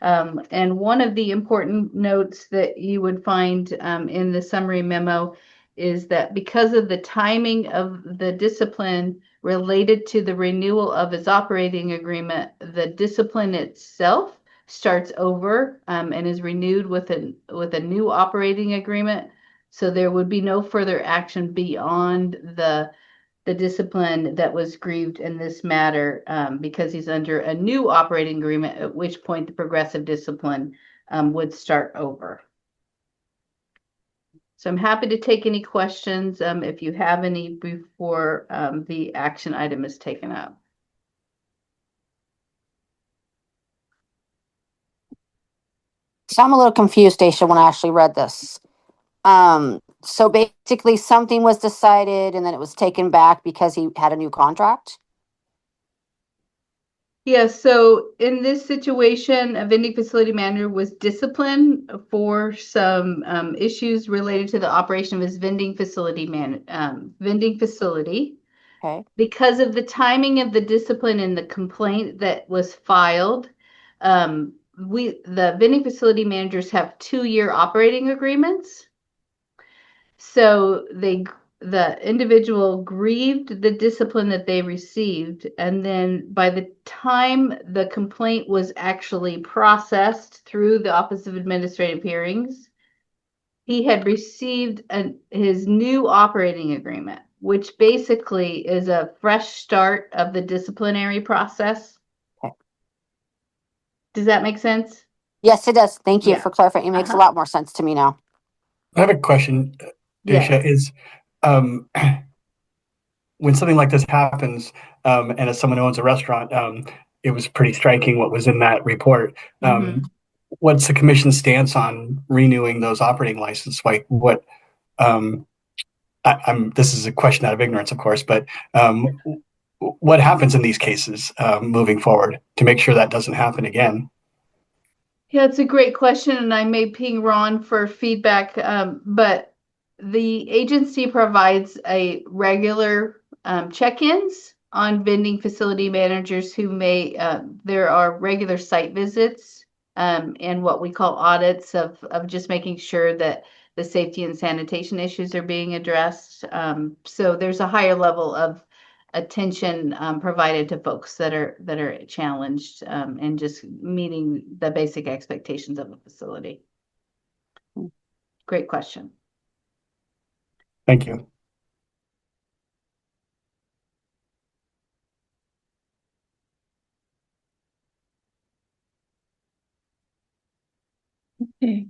Speaker 6: And one of the important notes that you would find in the summary memo is that because of the timing of the discipline related to the renewal of his operating agreement, the discipline itself starts over and is renewed with a new operating agreement. So there would be no further action beyond the discipline that was grieved in this matter because he's under a new operating agreement, at which point the progressive discipline would start over. So I'm happy to take any questions if you have any before the action item is taken up.
Speaker 10: So I'm a little confused, Daisha, when I actually read this. So basically something was decided and then it was taken back because he had a new contract?
Speaker 6: Yes, so in this situation, a vending facility manager was disciplined for some issues related to the operation of his vending facility.
Speaker 10: Okay.
Speaker 6: Because of the timing of the discipline and the complaint that was filed, the vending facility managers have 2-year operating agreements. So the individual grieved the discipline that they received, and then by the time the complaint was actually processed through the Office of Administrative Hearings, he had received his new operating agreement, which basically is a fresh start of the disciplinary process.
Speaker 10: Okay.
Speaker 6: Does that make sense?
Speaker 10: Yes, it does. Thank you
Speaker 6: Yeah.
Speaker 10: for clarifying. It makes a lot more sense to me now.
Speaker 3: I have a question, Daisha. Is when something like this happens, and as someone who owns a restaurant, it was pretty striking what was in that report. What's the commission's stance on renewing those operating licenses? Like what? This is a question out of ignorance, of course, but what happens in these cases moving forward to make sure that doesn't happen again?
Speaker 6: Yeah, it's a great question, and I may ping Ron for feedback, but the agency provides a regular check-ins on vending facility managers who may, there are regular site visits and what we call audits of just making sure that the safety and sanitation issues are being addressed. So there's a higher level of attention provided to folks that are challenged and just meeting the basic expectations of a facility. Great question.
Speaker 3: Thank you.
Speaker 2: Okay.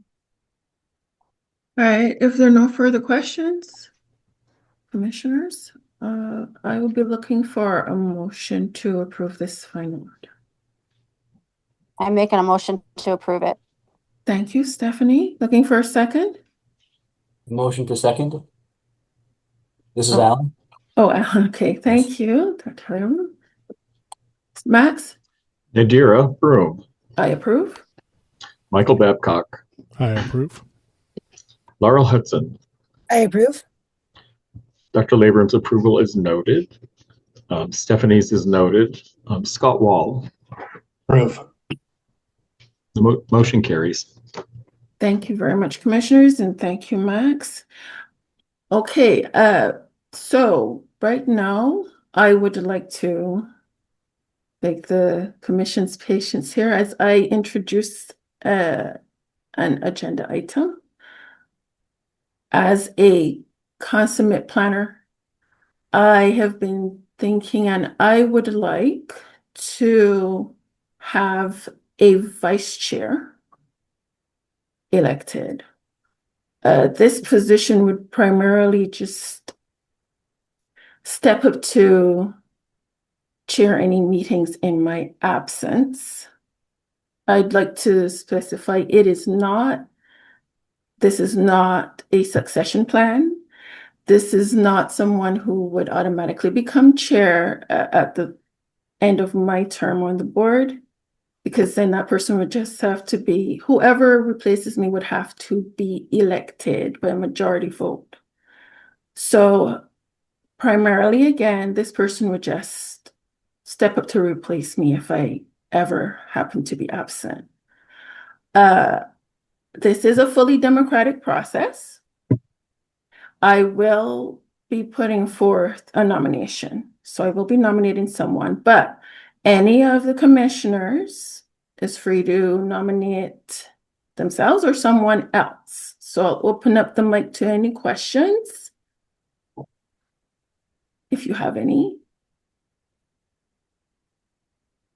Speaker 2: All right, if there are no further questions, commissioners, I will be looking for a motion to approve this final order.
Speaker 10: I'm making a motion to approve it.
Speaker 2: Thank you, Stephanie. Looking for a second?
Speaker 13: Motion to second. This is
Speaker 2: Oh.
Speaker 13: Alan.
Speaker 2: Oh, Alan, okay, thank you. Max,
Speaker 1: Nadira Broom,
Speaker 2: I approve.
Speaker 1: Michael Babcock,
Speaker 8: I approve.
Speaker 1: Laurel Hudson.
Speaker 14: I approve.
Speaker 1: Dr. Labram's approval is noted. Stephanie's is noted. Scott Wall.
Speaker 3: Approve.
Speaker 1: The motion carries.
Speaker 2: Thank you very much, commissioners, and thank you, Max. Okay, so right now I would like to thank the commission's patience here as I introduce an agenda item. As a consummate planner, I have been thinking, and I would like to have a vice chair elected. This position would primarily just step up to chair any meetings in my absence. I'd like to specify this is not a succession plan. This is not someone who would automatically become chair at the end of my term on the board, because then that person would just have to be, whoever replaces me would have to be elected by a majority vote. So primarily, again, this person would just step up to replace me if I ever happen to be absent. This is a fully democratic process. I will be putting forth a nomination. So I will be nominating someone, but any of the commissioners is free to nominate themselves or someone else. So I'll open up the mic to any questions, if you have any.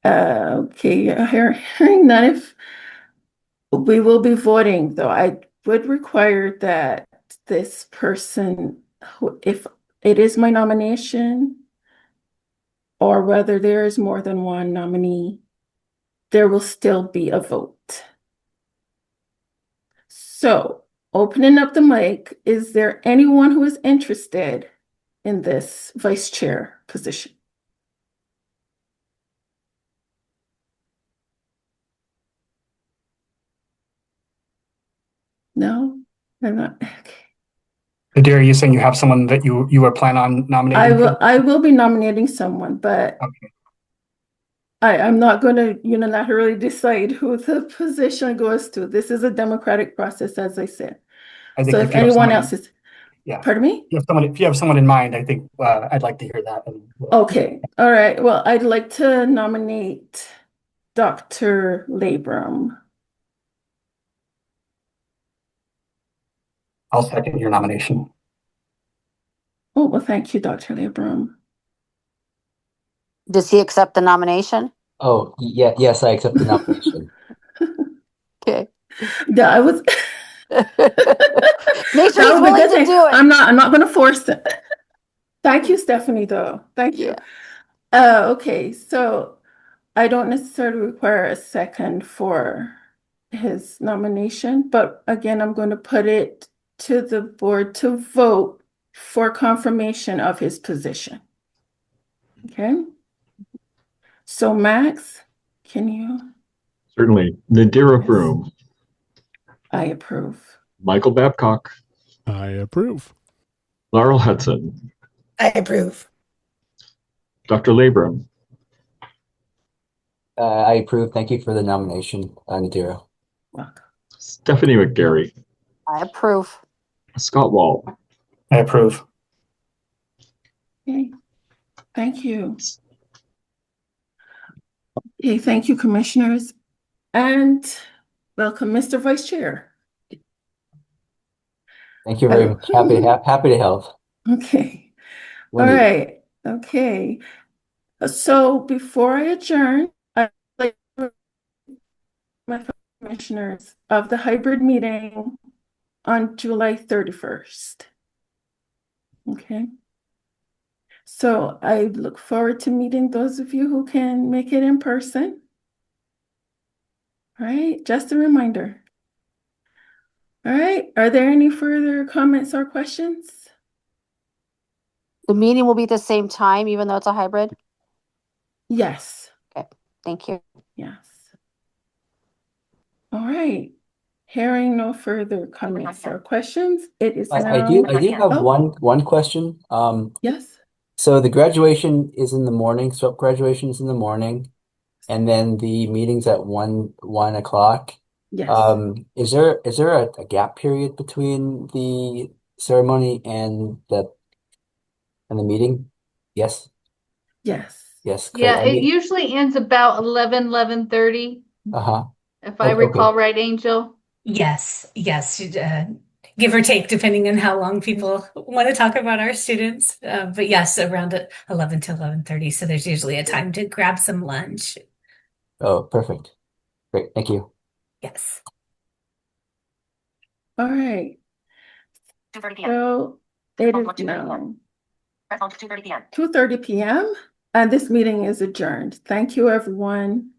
Speaker 2: Okay, hearing none. If we will be voting, though, I would require that this person, if it is my nomination, or whether there is more than one nominee, there will still be a vote. So, opening up the mic, is there anyone who is interested in this vice chair position? No, I'm not. Okay.
Speaker 3: Nadira, are you saying you have someone that you were planning on nominating?
Speaker 2: I will be nominating someone, but
Speaker 3: okay.
Speaker 2: I'm not going to unilaterally decide who the position goes to. This is a democratic process, as I said.
Speaker 3: I think
Speaker 2: so if anyone else is,
Speaker 3: yeah.
Speaker 2: Pardon me?
Speaker 3: If you have someone in mind, I think I'd like to hear that.
Speaker 2: Okay. All right. Well, I'd like to nominate Dr. Labram.
Speaker 3: I'll second your nomination.
Speaker 2: Oh, well, thank you, Dr. Labram.
Speaker 10: Does he accept the nomination?
Speaker 13: Oh, yeah, yes, I accept the nomination.
Speaker 10: Okay.
Speaker 2: Yeah, I was.
Speaker 10: Make sure he's willing to do it.
Speaker 2: I'm not going to force it. Thank you, Stephanie, though. Thank you. Okay, so I don't necessarily require a second for his nomination, but again, I'm going to put it to the board to vote for confirmation of his position. Okay. So Max, can you?
Speaker 1: Certainly. Nadira Broom.
Speaker 2: I approve.
Speaker 1: Michael Babcock.
Speaker 8: I approve.
Speaker 1: Laurel Hudson.
Speaker 14: I approve.
Speaker 1: Dr. Labram.
Speaker 13: I approve. Thank you for the nomination, Nadira.
Speaker 2: Welcome.
Speaker 1: Stephanie McGarry,
Speaker 10: I approve.
Speaker 1: Scott Wall,
Speaker 3: I approve.
Speaker 2: Okay. Thank you. Okay, thank you, commissioners. And welcome, Mr. Vice Chair.
Speaker 13: Thank you very much. Happy to help.
Speaker 2: Okay.
Speaker 13: When
Speaker 2: All
Speaker 13: needed.
Speaker 2: right. Okay. So before I adjourn, I'd like to my commissioners of the hybrid meeting on July 31st. Okay. So I look forward to meeting those of you who can make it in person. All right, just a reminder. All right, are there any further comments or questions?
Speaker 10: The meeting will be at the same time, even though it's a hybrid?
Speaker 2: Yes.
Speaker 10: Okay, thank you.
Speaker 2: Yes. All right. Hearing no further comments or questions, it is now.
Speaker 13: I do have one question.
Speaker 2: Yes.
Speaker 13: So the graduation is in the morning, so graduation is in the morning, and then the meeting's at 1 o'clock.
Speaker 2: Yes.
Speaker 13: Is there a gap period between the ceremony and the meeting? Yes.
Speaker 2: Yes.
Speaker 13: Yes, great.
Speaker 6: Yeah, it usually ends about 11:30,
Speaker 13: Uh-huh.
Speaker 6: if I recall right, Angel.
Speaker 11: Yes, give or take, depending on how long people want to talk about our students. But yes, around 11 to 11:30. So there's usually a time to grab some lunch.
Speaker 13: Oh, perfect. Great. Thank you.
Speaker 11: Yes.
Speaker 2: All right.
Speaker 10: 2:30 p.m.
Speaker 2: So it is now 2:30 p.m. and this meeting is adjourned. Thank you, everyone.